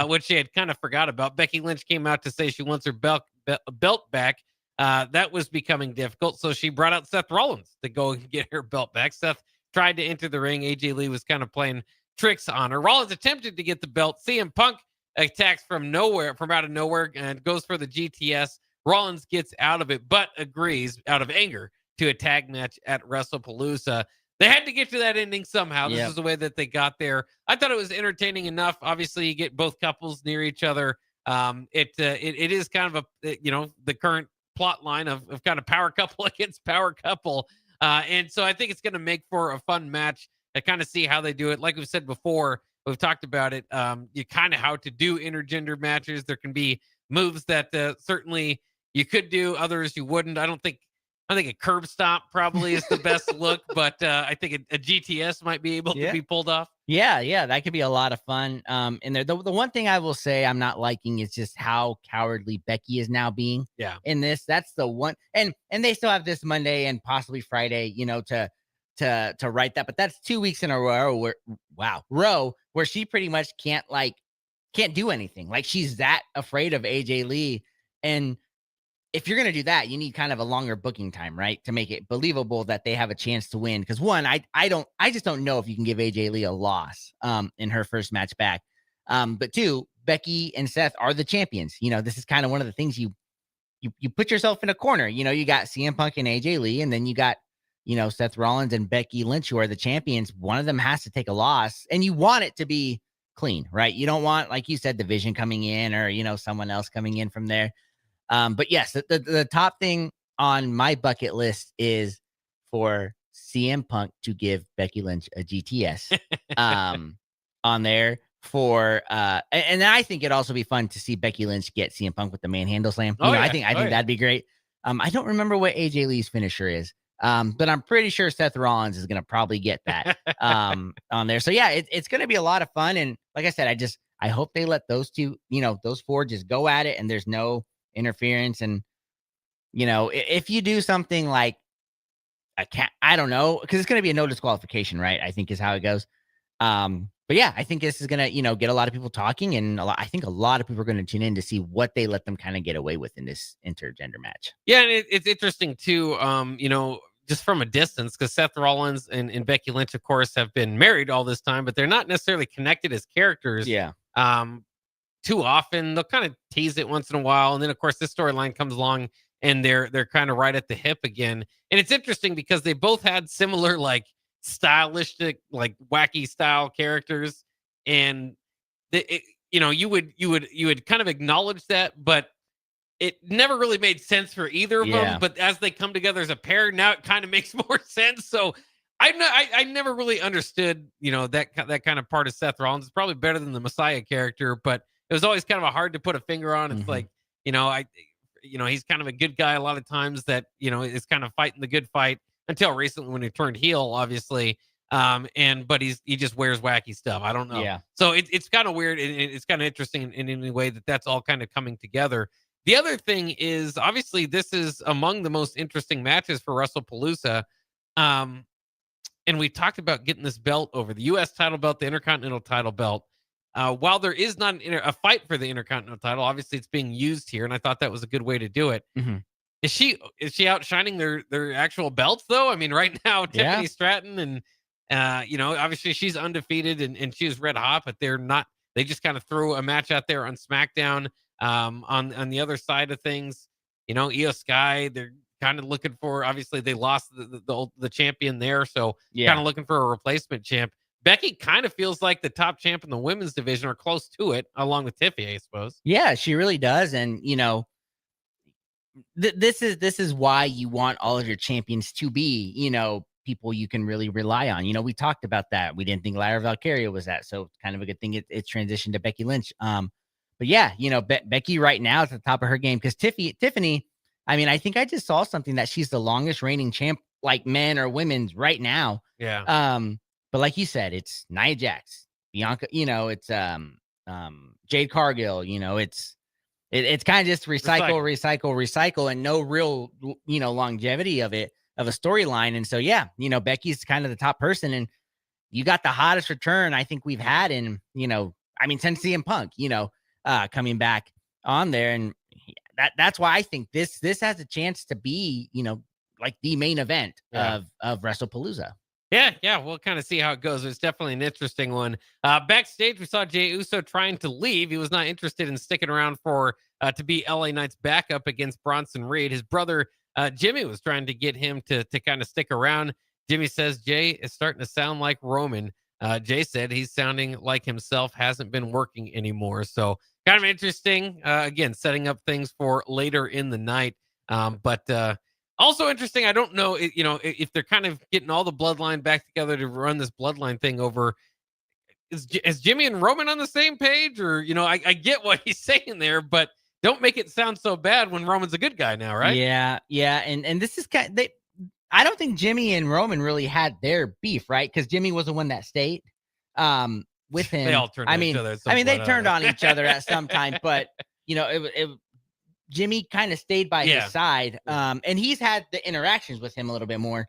which she had kind of forgot about. Becky Lynch came out to say she wants her belt back. That was becoming difficult, so she brought out Seth Rollins to go and get her belt back. Seth tried to enter the ring. AJ Lee was kind of playing tricks on her. Rollins attempted to get the belt. CM Punk attacks from out of nowhere, and goes for the GTS. Rollins gets out of it, but agrees out of anger to a tag match at WrestlePalooza. They had to get to that ending somehow. This is the way that they got there. I thought it was entertaining enough. Obviously, you get both couples near each other. It is kind of the current plot line of kind of power couple against power couple. And so I think it's going to make for a fun match to kind of see how they do it. Like we've said before, we've talked about it. You kind of how to do intergender matches. There can be moves that certainly you could do, others you wouldn't. I think a curb stomp probably is the best look, but I think a GTS might be able to be pulled off. Yeah, that could be a lot of fun. In there, the one thing I will say I'm not liking is just how cowardly Becky is now being. In this, that's the one, and they still have this Monday and possibly Friday, to write that, but that's 2 weeks in a row where she pretty much can't do anything. Like, she's that afraid of AJ Lee, and if you're going to do that, you need kind of a longer booking time, right? To make it believable that they have a chance to win. Because one, I just don't know if you can give AJ Lee a loss in her first match back. But two, Becky and Seth are the champions. This is kind of one of the things you put yourself in a corner. You got CM Punk and AJ Lee, and then you got, Seth Rollins and Becky Lynch, who are the champions. One of them has to take a loss, and you want it to be clean, right? You don't want, like you said, Division coming in or, someone else coming in from there. But yes, the top thing on my bucket list is for CM Punk to give Becky Lynch a GTS on there and I think it'd also be fun to see Becky Lynch get CM Punk with the manhandle slam. I think that'd be great. I don't remember what AJ Lee's finisher is. But I'm pretty sure Seth Rollins is going to probably get that on there. So yeah, it's going to be a lot of fun. And like I said, I hope they let those two, those four just go at it, and there's no interference. And if you do something like I don't know, because it's going to be a no disqualification, right? I think is how it goes. But yeah, I think this is gonna, get a lot of people talking, and I think a lot of people are gonna tune in to see what they let them kind of get away with in this intergender match. Yeah, and it's interesting too. Just from a distance, because Seth Rollins and Becky Lynch, of course, have been married all this time, but they're not necessarily connected as characters. Yeah. Too often they'll kind of tease it once in a while, and then of course this storyline comes along, and they're kind of right at the hip again. And it's interesting because they both had similar like stylistic, like wacky style characters, and you would kind of acknowledge that, but it never really made sense for either of them. But as they come together as a pair, now it kind of makes more sense. So I never really understood, that kind of part of Seth Rollins. It's probably better than the Messiah character, but it was always kind of hard to put a finger on. It's like, he's kind of a good guy a lot of times that, is kind of fighting the good fight until recently when he turned heel, obviously. But he just wears wacky stuff. I don't know. Yeah. So it's kind of weird. And it's kind of interesting in any way that's all kind of coming together. The other thing is, obviously, this is among the most interesting matches for WrestlePalooza. And we talked about getting this belt over the U.S. title belt, the Intercontinental title belt. While there is not a fight for the Intercontinental title, obviously it's being used here, and I thought that was a good way to do it. Mm-hmm. Is she outshining their actual belts though? I mean, right now Tiffany Stratton and obviously she's undefeated and she was red hot, but they're not. They just kind of threw a match out there on SmackDown. On the other side of things, Io Sky, they're kind of looking for. Obviously, they lost the champion there, so kind of looking for a replacement champ. Becky kind of feels like the top champ in the women's division, or close to it, along with Tiffany, I suppose. Yeah, she really does, and this is why you want all of your champions to be, people you can really rely on. We talked about that. We didn't think Lyra Valkyria was that, so it's kind of a good thing it's transitioned to Becky Lynch. But yeah, Becky right now is at the top of her game, because Tiffany, I mean, I think I just saw something that she's the longest reigning champ, like men or women's right now. Yeah. But like you said, it's Nia Jax, Bianca, it's Jade Cargill, it's kind of just recycle, and no real, longevity of a storyline. And so, yeah, Becky's kind of the top person, and you got the hottest return I think we've had in, since CM Punk, coming back on there. And that's why I think this has a chance to be, like the main event of WrestlePalooza. Yeah, we'll kind of see how it goes. It's definitely an interesting one. Backstage, we saw Jey Uso trying to leave. He was not interested in sticking around to be LA Knight's backup against Bronson Reed. His brother Jimmy was trying to get him to kind of stick around. Jimmy says Jey is starting to sound like Roman. Jey said he's sounding like himself, hasn't been working anymore. So kind of interesting. Again, setting up things for later in the night. But also interesting. I don't know, if they're kind of getting all the bloodline back together to run this bloodline thing over. Is Jimmy and Roman on the same page? Or, I get what he's saying there, but don't make it sound so bad when Roman's a good guy now, right? Yeah. And this is I don't think Jimmy and Roman really had their beef, right? Because Jimmy was the one that stayed with him. They all turned on each other. They turned on each other at some time, but Jimmy kind of stayed by his side. And he's had the interactions with him a little bit more.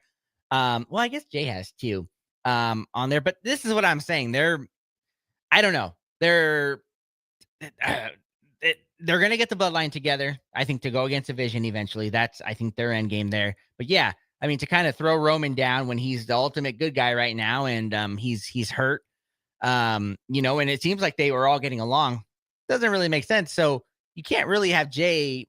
Well, I guess Jey has too, on there. But this is what I'm saying. I don't know. They're going to get the bloodline together, I think, to go against a Vision eventually. That's, I think, their end game there. But yeah, I mean, to kind of throw Roman down when he's the ultimate good guy right now, and he's hurt, and it seems like they were all getting along, doesn't really make sense. So you can't really have Jey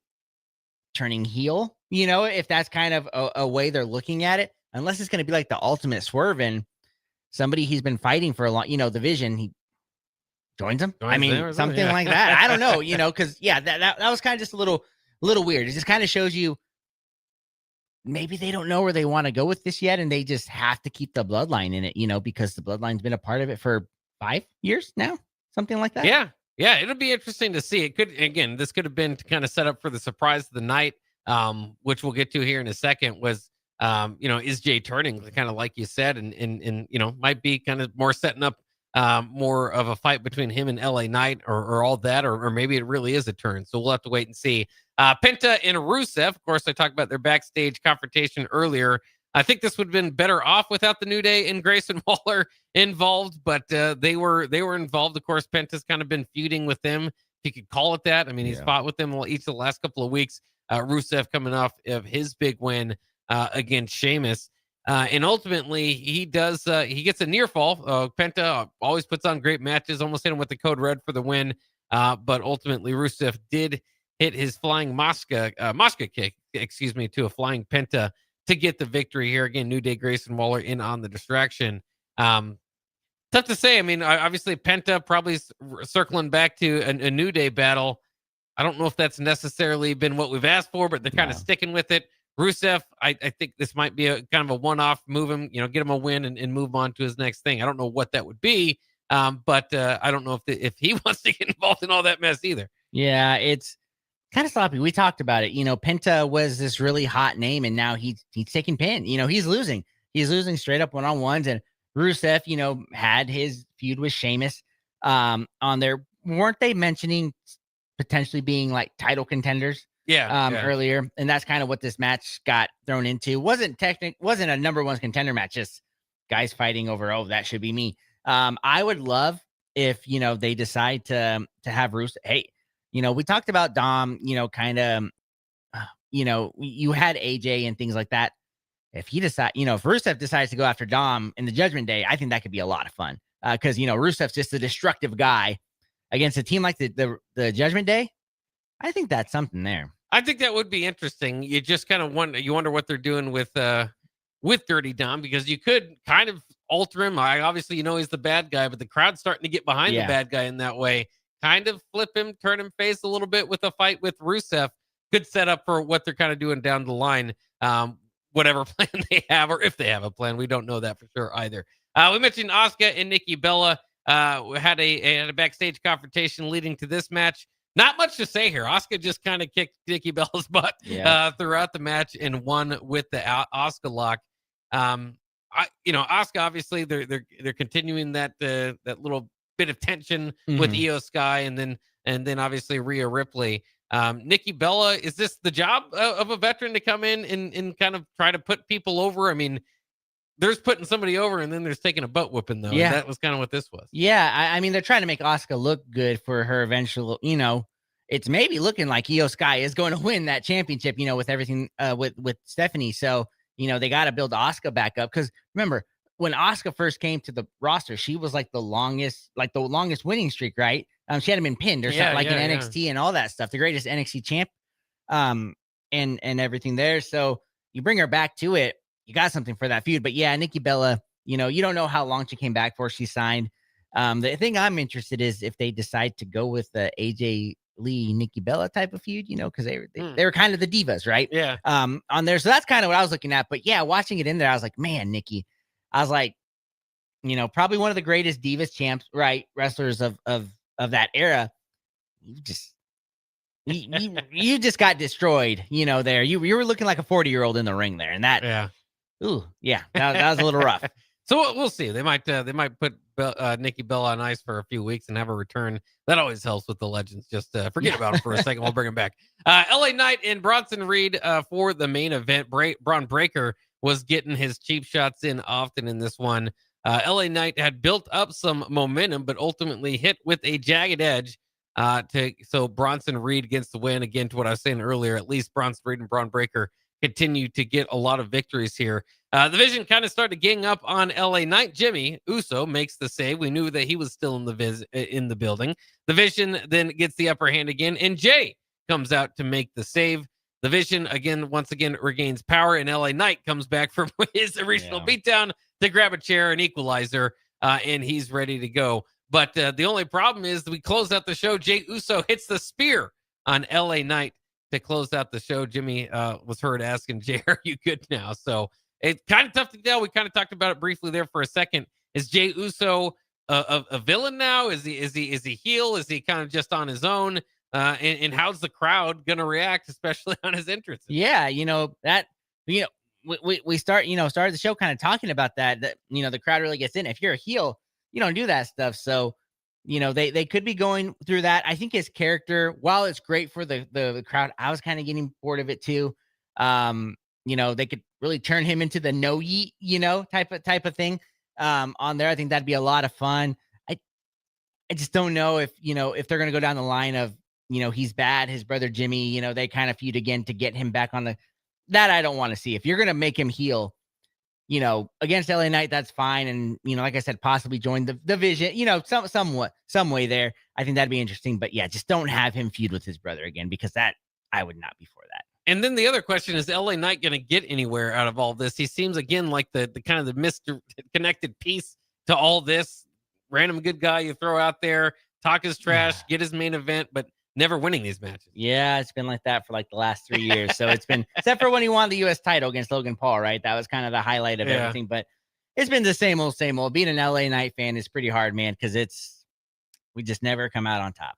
turning heel, if that's kind of a way they're looking at it, unless it's going to be like the ultimate swerve and somebody he's been fighting for a long, the Vision, he joins him. Something like that. I don't know, because that was kind of just a little weird. It just kind of shows you maybe they don't know where they want to go with this yet, and they just have to keep the bloodline in it, because the bloodline's been a part of it for 5 years now, something like that. Yeah, it'll be interesting to see. This could have been to kind of set up for the surprise of the night, which we'll get to here in a second. Was is Jey turning, kind of like you said, and might be kind of more setting up more of a fight between him and LA Knight, or all that, or maybe it really is a turn. So we'll have to wait and see. Penta and Rusev, of course, I talked about their backstage confrontation earlier. I think this would have been better off without the New Day and Grayson Waller involved, but they were involved. Of course, Penta's kind of been feuding with them, if you could call it that. I mean, he's fought with them each of the last couple of weeks. Rusev coming off of his big win against Sheamus. And ultimately, he gets a near fall. Penta always puts on great matches, almost hit him with the code red for the win. But ultimately, Rusev did hit his flying Mosca kick, to a flying Penta to get the victory here. Again, New Day, Grayson Waller in on the distraction. Tough to say. I mean, obviously, Penta probably circling back to a New Day battle. I don't know if that's necessarily been what we've asked for, but they're kind of sticking with it. Rusev, I think this might be a kind of a one-off, move him, get him a win and move on to his next thing. I don't know what that would be, but I don't know if he wants to get involved in all that mess either. Yeah, it's kind of sloppy. We talked about it. Penta was this really hot name, and now he's taking pin. He's losing. He's losing straight up one-on-ones, and Rusev, had his feud with Sheamus on there. Weren't they mentioning potentially being like title contenders? Earlier, and that's kind of what this match got thrown into. Wasn't a number one contender match, just guys fighting over, that should be me. I would love if they decide to have Rusev. Hey, we talked about Dom, kind of you had AJ and things like that. If if Rusev decides to go after Dom in the Judgment Day, I think that could be a lot of fun. Because Rusev's just a destructive guy against a team like the Judgment Day. I think that's something there. I think that would be interesting. You just kind of wonder what they're doing with Dirty Dom, because you could kind of alter him. Obviously, he's the bad guy, but the crowd's starting to get behind the bad guy in that way. Kind of flip him, turn him face a little bit with a fight with Rusev. Good setup for what they're kind of doing down the line. Whatever plan they have, or if they have a plan, we don't know that for sure either. We mentioned Asuka and Nikki Bella had a backstage confrontation leading to this match. Not much to say here. Asuka just kind of kicked Nikki Bella's butt throughout the match and won with the Asuka lock. Asuka, obviously they're continuing that little bit of tension with Io Sky and then obviously Rhea Ripley. Nikki Bella, is this the job of a veteran to come in and kind of try to put people over? I mean, there's putting somebody over and then there's taking a butt whooping, though. Yeah. And that was kind of what this was. Yeah. I mean, they're trying to make Asuka look good for her eventual, it's maybe looking like Io Sky is going to win that championship, with everything with Stephanie. So, they got to build Asuka back up. Because remember, when Asuka first came to the roster, she was like the longest winning streak, right? She hadn't been pinned or something in NXT and all that stuff. The greatest NXT champ, and everything there. So you bring her back to it. You got something for that feud. But yeah, Nikki Bella, you don't know how long she came back for. She signed. The thing I'm interested is if they decide to go with the AJ Lee, Nikki Bella type of feud, because they were kind of the divas, right? Yeah. On there. So that's kind of what I was looking at. But yeah, watching it in there, I was like, man, Nikki, I was like, probably one of the greatest divas champs, right? Wrestlers of that era. You just got destroyed, there. You were looking like a 40-year-old in the ring there. And that, that was a little rough. So we'll see. They might put Nikki Bella on ice for a few weeks and have her return. That always helps with the legends. Just forget about them for a second. We'll bring them back. LA Knight and Bronson Reed for the main event. Braun Breaker was getting his cheap shots in often in this one. LA Knight had built up some momentum, but ultimately hit with a jagged edge. So Bronson Reed gets the win. Again, to what I was saying earlier, at least Bronson Reed and Braun Breaker continue to get a lot of victories here. The Vision kind of started getting up on LA Knight. Jimmy Uso makes the save. We knew that he was still in the building. The Vision then gets the upper hand again, and Jay comes out to make the save. The Vision once again regains power, and LA Knight comes back from his original beatdown to grab a chair, an equalizer, and he's ready to go. But the only problem is that we close out the show. Jay Uso hits the spear on LA Knight to close out the show. Jimmy was heard asking Jay, "Are you good now?" So it's kind of tough to tell. We kind of talked about it briefly there for a second. Is Jay Uso a villain now? Is he heel? Is he kind of just on his own? And how's the crowd gonna react, especially on his entrance? Yeah, we started the show kind of talking about that the crowd really gets in. If you're a heel, you don't do that stuff. So they could be going through that. I think his character, while it's great for the crowd, I was kind of getting bored of it too. they could really turn him into the no yeet, type of thing on there. I think that'd be a lot of fun. I just don't know if they're going to go down the line of, he's bad, his brother Jimmy, they kind of feud again to get him back on that. I don't want to see. If you're going to make him heel, against LA Knight, that's fine. And, like I said, possibly join the division, some way there. I think that'd be interesting. But yeah, just don't have him feud with his brother again, because that I would not be for that. And then the other question is LA Knight going to get anywhere out of all this? He seems, again, like the kind of the misconnected piece to all this. Random good guy you throw out there, talk his trash, get his main event, but never winning these matches. Yeah, it's been like that for like the last 3 years. So it's been, except for when he won the U.S. title against Logan Paul, right? That was kind of the highlight of everything. But it's been the same old, same old. Being an LA Knight fan is pretty hard, man, because we just never come out on top.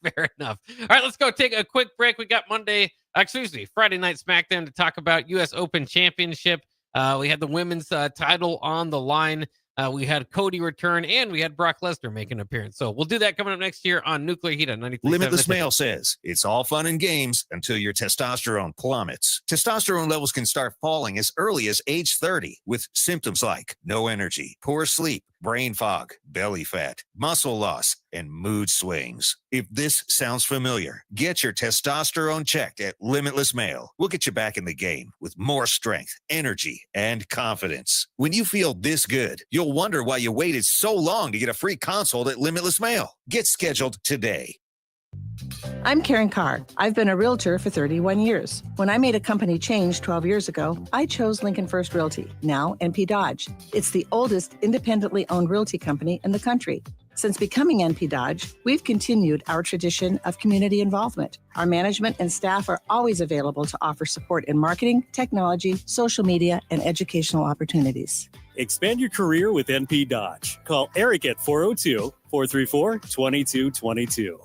Fair enough. All right, let's go take a quick break. We got Friday Night SmackDown to talk about U.S. Open Championship. We had the women's title on the line. We had Cody return, and we had Brock Lesnar make an appearance. So we'll do that coming up next year on Nuclear Heat on 93.7. Limitless Male says it's all fun and games until your testosterone plummets. Testosterone levels can start falling as early as age 30 with symptoms like no energy, poor sleep, brain fog, belly fat, muscle loss, and mood swings. If this sounds familiar, get your testosterone checked at Limitless Male. We'll get you back in the game with more strength, energy, and confidence. When you feel this good, you'll wonder why you waited so long to get a free consult at Limitless Male. Get scheduled today. I'm Karen Carr. I've been a realtor for 31 years. When I made a company change 12 years ago, I chose Lincoln First Realty, now NP Dodge. It's the oldest independently owned realty company in the country. Since becoming NP Dodge, we've continued our tradition of community involvement. Our management and staff are always available to offer support in marketing, technology, social media, and educational opportunities. Expand your career with NP Dodge. Call Eric at 402-434-2222.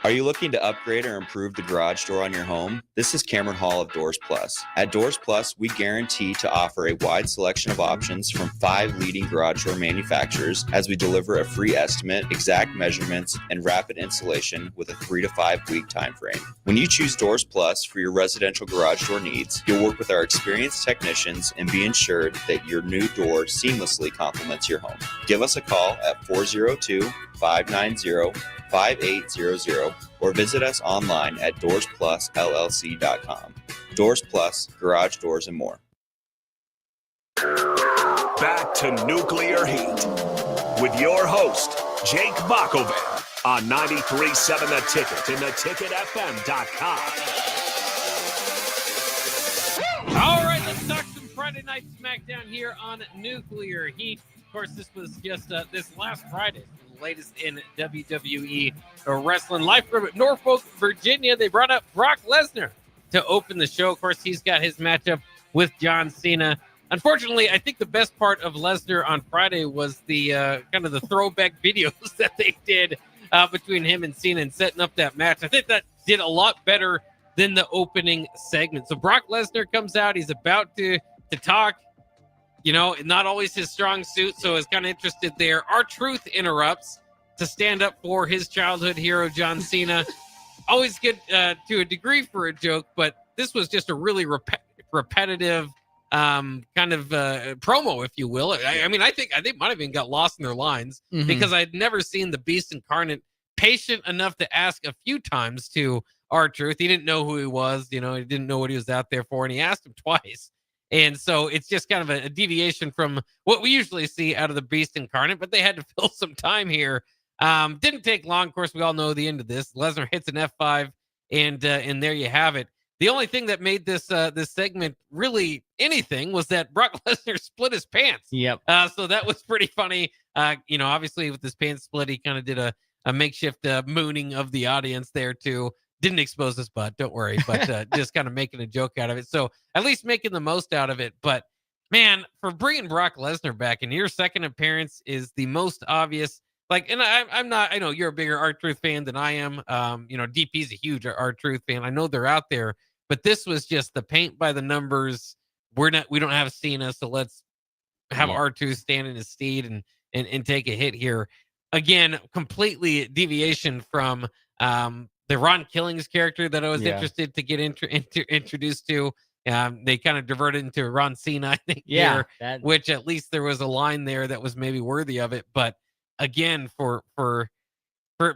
Are you looking to upgrade or improve the garage door on your home? This is Cameron Hall of Doors Plus. At Doors Plus, we guarantee to offer a wide selection of options from 5 leading garage door manufacturers as we deliver a free estimate, exact measurements, and rapid installation with a 3 to 5 week time frame. When you choose Doors Plus for your residential garage door needs, you'll work with our experienced technicians and be ensured that your new door seamlessly complements your home. Give us a call at 402-590-5800 or visit us online at DoorsPlusLLC.com. Doors Plus, garage doors, and more. Back to Nuclear Heat with your host, Jake Bockoven on 93.7 The Ticket and theticketfm.com. All right, let's talk some Friday Night SmackDown here on Nuclear Heat. Of course, this was just this last Friday. Latest in WWE wrestling. Live from Norfolk, Virginia, they brought up Brock Lesnar to open the show. Of course, he's got his matchup with John Cena. Unfortunately, I think the best part of Lesnar on Friday was the kind of the throwback videos that they did between him and Cena and setting up that match. I think that did a lot better than the opening segment. So Brock Lesnar comes out. He's about to talk. Not always his strong suit, so I was kind of interested there. R-Truth interrupts to stand up for his childhood hero, John Cena. Always good to a degree for a joke, but this was just a really repetitive kind of promo, if you will. I mean, I think they might have even got lost in their lines because I'd never seen the Beast Incarnate patient enough to ask a few times to R-Truth. He didn't know who he was. He didn't know what he was out there for, and he asked him twice. And so it's just kind of a deviation from what we usually see out of the Beast Incarnate, but they had to fill some time here. Didn't take long. Of course, we all know the end of this. Lesnar hits an F5, and there you have it. The only thing that made this segment really anything was that Brock Lesnar split his pants. Yep. So that was pretty funny. Obviously with his pants split, he kind of did a makeshift mooning of the audience there too. Didn't expose his butt, don't worry, but just kind of making a joke out of it. So at least making the most out of it. But man, for bringing Brock Lesnar back, and your second appearance is the most obvious. And I'm not. I know you're a bigger R-Truth fan than I am. DP's a huge R-Truth fan. I know they're out there, but this was just the paint by the numbers. We don't have Cena, so let's have R-Truth stand in his steed and take a hit here. Again, completely deviation from the Ron Killings character that I was interested to get introduced to. They kind of diverted into Ron Cena, I think, Yeah, here, which at least there was a line there that was maybe worthy of it. But again, for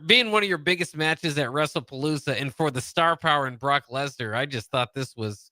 being one of your biggest matches at WrestlePalooza and for the star power in Brock Lesnar, I just thought this was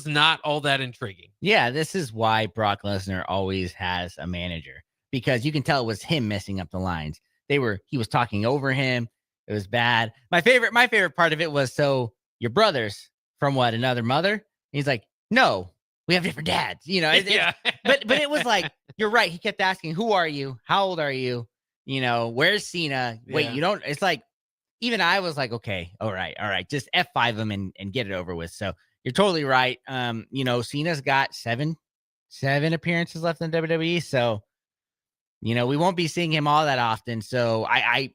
not all that intriguing. Yeah, this is why Brock Lesnar always has a manager, because you can tell it was him messing up the lines. He was talking over him. It was bad. My favorite part of it was, so your brothers from what, another mother? He's like, no, we have different dads. Yeah. But it was like, you're right. He kept asking, who are you? How old are you? Where's Cena? Wait, Yeah. you don't. It's like, even I was like, okay, all right, just F5 him and get it over with. So you're totally right. Cena's got seven appearances left in WWE. So, we won't be seeing him all that often. So I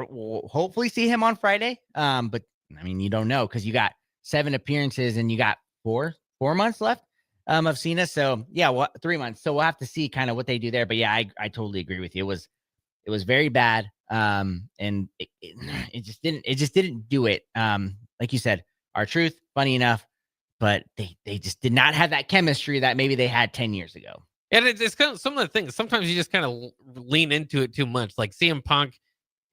will hopefully see him on Friday. But I mean, you don't know, because you got 7 appearances and you got 4 months left of Cena. So yeah, 3 months. So we'll have to see kind of what they do there. But yeah, I totally agree with you. It was very bad. And it just didn't do it. Like you said, R-Truth, funny enough, but they just did not have that chemistry that maybe they had 10 years ago. And it's kind of some of the things. Sometimes you just kind of lean into it too much, like CM Punk,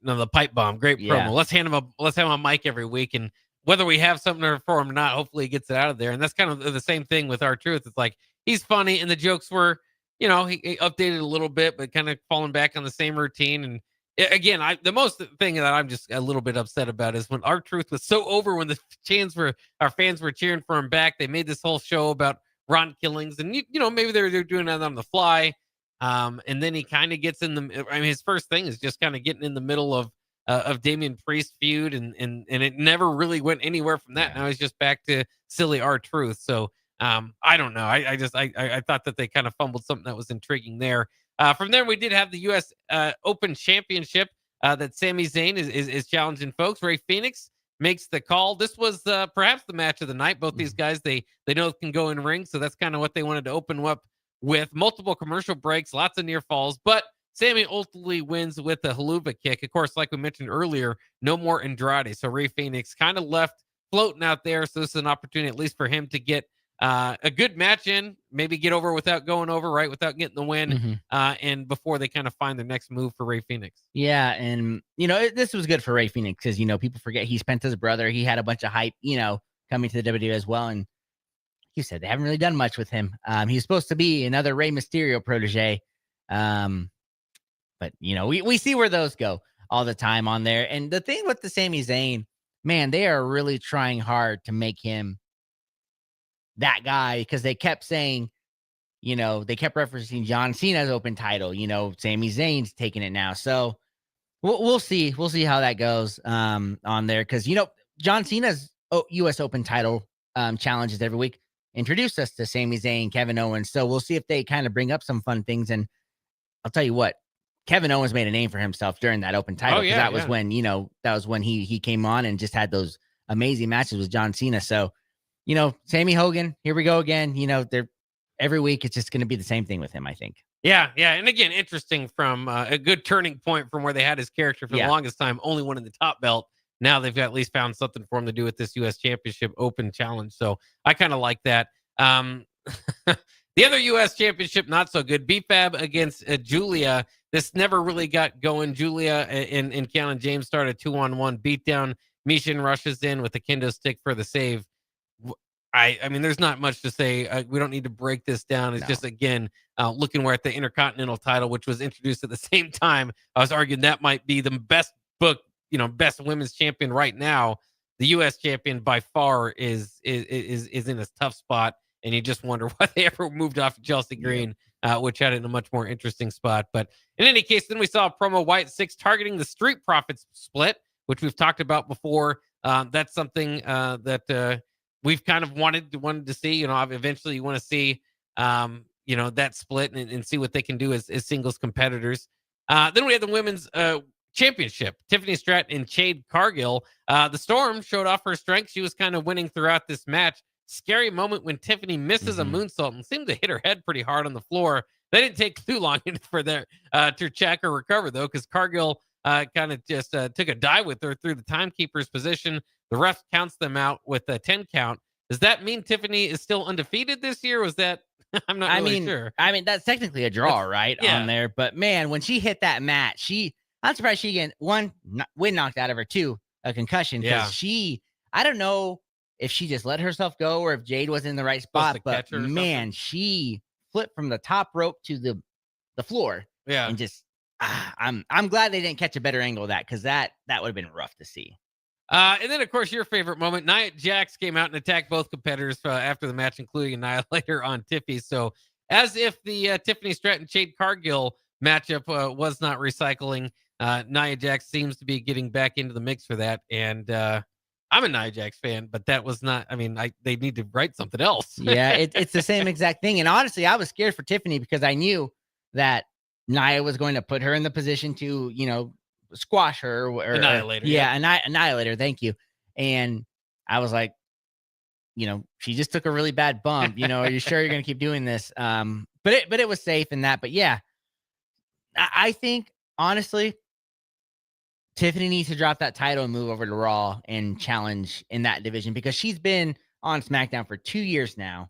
the pipe bomb, great promo. Yeah. Let's have him a mic every week, and whether we have something for him or not, hopefully he gets it out of there. And that's kind of the same thing with R-Truth. It's like, he's funny, and the jokes were, he updated a little bit, but kind of falling back on the same routine. And again, the most thing that I'm just a little bit upset about is when R-Truth was so over, when our fans were cheering for him back. They made this whole show about Ron killings, and maybe they're doing that on the fly. And then he kind of gets his first thing is just kind of getting in the middle of Damian Priest feud, and it never really went anywhere from that. Yeah. Now he's just back to silly R-Truth. So I don't know. I thought that they kind of fumbled something that was intriguing there. From there, we did have the U.S. Open Championship that Sami Zayn is challenging folks. Rey Fenix makes the call. This was perhaps the match of the night. Both these guys, they know can go in ring, so that's kind of what they wanted to open up with. Multiple commercial breaks, lots of near falls, but Sami ultimately wins with a haluva kick. Of course, like we mentioned earlier, no more Andrade, so Rey Fenix kind of left floating out there, so this is an opportunity at least for him to get a good match in, maybe get over without going over, right, without getting the win, and before they kind of find their next move for Rey Fenix. Yeah, and, this was good for Rey Fenix because, people forget he's Penta's brother. He had a bunch of hype, coming to the WWE as well, and you said they haven't really done much with him. He's supposed to be another Rey Mysterio protege, but, we see where those go all the time on there. And the thing with the Sami Zayn, man, they are really trying hard to make him that guy, because they kept saying, they kept referencing John Cena's open title. Sami Zayn's taking it now. So we'll see. We'll see how that goes on there, because, John Cena's U.S. Open title challenges every week introduced us to Sami Zayn, Kevin Owens. So we'll see if they kind of bring up some fun things. And I'll tell you what, Kevin Owens made a name for himself during that open title. That was when he came on and just had those amazing matches with John Cena. So, Sammy Hogan, here we go again. They're every week. It's just going to be the same thing with him, I think. Yeah. And again, interesting from a good turning point from where they had his character for the longest time, only winning the top belt. Now they've at least found something for him to do with this U.S. Championship Open Challenge. So I kind of like that. The other U.S. Championship, not so good. BFAB against Julia. This never really got going. Julia and Keanu James started 2-on-1 beatdown. Mishin rushes in with the kendo stick for the save. I mean, there's not much to say. We don't need to break this down. It's just, again, looking where at the Intercontinental title, which was introduced at the same time. I was arguing that might be the best book, best women's champion right now. The U.S. champion by far is in a tough spot, and you just wonder why they ever moved off of Chelsea Green, which had it in a much more interesting spot. But in any case, then we saw a promo Wyatt Six targeting the Street Profits split, which we've talked about before. That's something that we've kind of wanted to see. Eventually you want to see that split and see what they can do as singles competitors. Then we had the women's championship. Tiffany Stratton and Jade Cargill. The Storm showed off her strength. She was kind of winning throughout this match. Scary moment when Tiffany misses a moonsault and seemed to hit her head pretty hard on the floor. They didn't take too long for their to check or recover, though, because Cargill kind of just took a dive with her through the timekeeper's position. The ref counts them out with a 10 count. Does that mean Tiffany is still undefeated this year? Was that I'm not really sure. I mean, that's technically a draw, right? yeah. On there. But man, when she hit that mat, I'm surprised she get one wind knocked out of her, two, a concussion. Because I don't know if she just let herself go or if Jade was in the right spot. But man, she flipped from the top rope to the floor. Yeah. And just I'm glad they didn't catch a better angle of that, because that would have been rough to see. And then, of course, your favorite moment, Nia Jax came out and attacked both competitors after the match, including Annihilator on Tiffy. So as if the Tiffany Stratton-Jade Cargill matchup was not recycling, Nia Jax seems to be getting back into the mix for that. And I'm a Nia Jax fan, but that was not, I mean, they need to write something else. Yeah, it's the same exact thing. And honestly, I was scared for Tiffany because I knew that Nia was going to put her in the position to, squash her or Annihilator. Annihilator. Thank you. And I was like, she just took a really bad bump. Are you sure you're going to keep doing this? But it was safe in that. But yeah, I think honestly, Tiffany needs to drop that title and move over to Raw and challenge in that division, because she's been on SmackDown for 2 years now.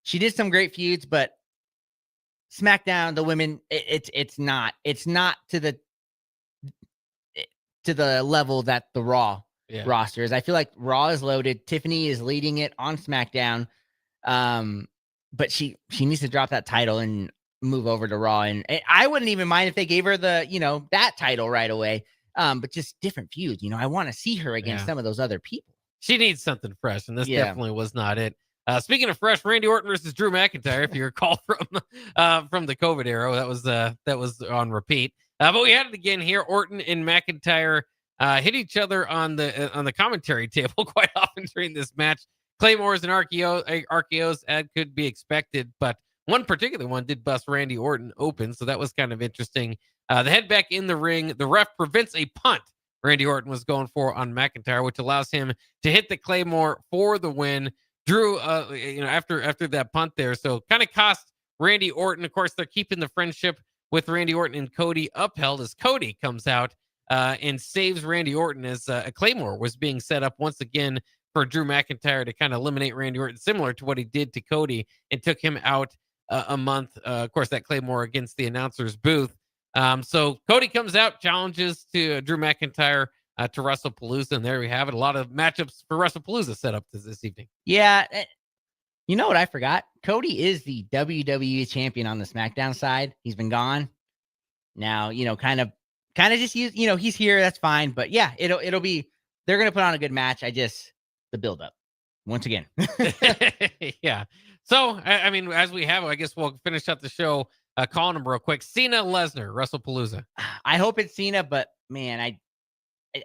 She did some great feuds, but SmackDown, the women, it's not to the level that the Raw roster is. I feel like Raw is loaded. Tiffany is leading it on SmackDown. But she needs to drop that title and move over to Raw. And I wouldn't even mind if they gave her the, that title right away. But just different feuds. I want to see her against some of those other people. She needs something fresh, and this definitely was not it. Speaking of fresh, Randy Orton versus Drew McIntyre, if you recall from the COVID era, that was on repeat. But we had it again here. Orton and McIntyre hit each other on the commentary table quite often during this match. Claymores and RKOs could be expected, but one particular one did bust Randy Orton open, so that was kind of interesting. The head back in the ring, the ref prevents a punt Randy Orton was going for on McIntyre, which allows him to hit the Claymore for the win. Drew, after that punt there, so kind of cost Randy Orton. Of course, they're keeping the friendship with Randy Orton and Cody upheld as Cody comes out and saves Randy Orton as a Claymore was being set up once again for Drew McIntyre to kind of eliminate Randy Orton, similar to what he did to Cody and took him out a month. Of course, that Claymore against the announcer's booth. So Cody comes out, challenges to Drew McIntyre to WrestlePalooza, and there we have it. A lot of matchups for WrestlePalooza set up this evening. Yeah. You know what I forgot? Cody is the WWE champion on the SmackDown side. He's been gone. Now, kind of just use, he's here. That's fine. But yeah, it'll be, they're going to put on a good match. The build up once again. Yeah. So, I mean, as we have, I guess we'll finish up the show calling them real quick. Cena, Lesnar, WrestlePalooza. I hope it's Cena, but man,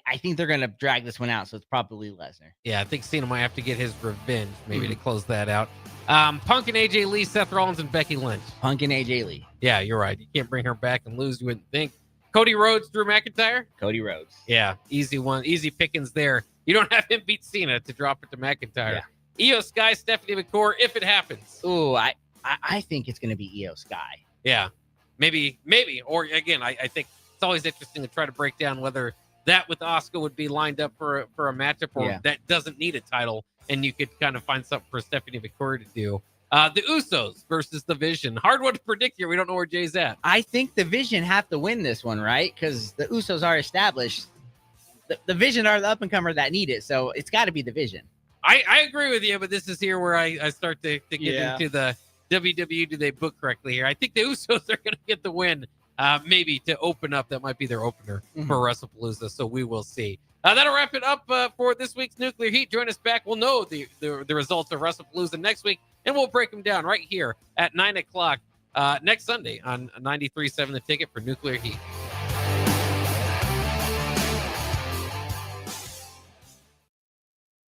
I think they're going to drag this one out, so it's probably Lesnar. Yeah, I think Cena might have to get his revenge, maybe, to close that out. Punk and AJ Lee, Seth Rollins, and Becky Lynch. Punk and AJ Lee. Yeah, you're right. You can't bring her back and lose, you wouldn't think. Cody Rhodes, Drew McIntyre. Cody Rhodes. Yeah, easy one. Easy pickings there. You don't have him beat Cena to drop it to McIntyre. Yeah. Io Sky, Stephanie McCourt, if it happens. Ooh, I think it's going to be Io Sky. Yeah, maybe. Or again, I think it's always interesting to try to break down whether that with Asuka would be lined up for a matchup, or that doesn't need a title, and you could kind of find something for Stephanie McCourt to do. The Usos versus the Vision. Hard one to predict here. We don't know where Jay's at. I think the Vision have to win this one, right? Because the Usos are established. The Vision are the up-and-comer that need it, so it's got to be the Vision. I agree with you, but this is here where I start to get into the WWE. Do they book correctly here? I think the Usos are going to get the win, maybe to open up. That might be their opener for WrestlePalooza, so we will see. That'll wrap it up for this week's Nuclear Heat. Join us back. We'll know the results of WrestlePalooza next week, and we'll break them down right here at 9 o'clock next Sunday on 93.7 The Ticket for Nuclear Heat.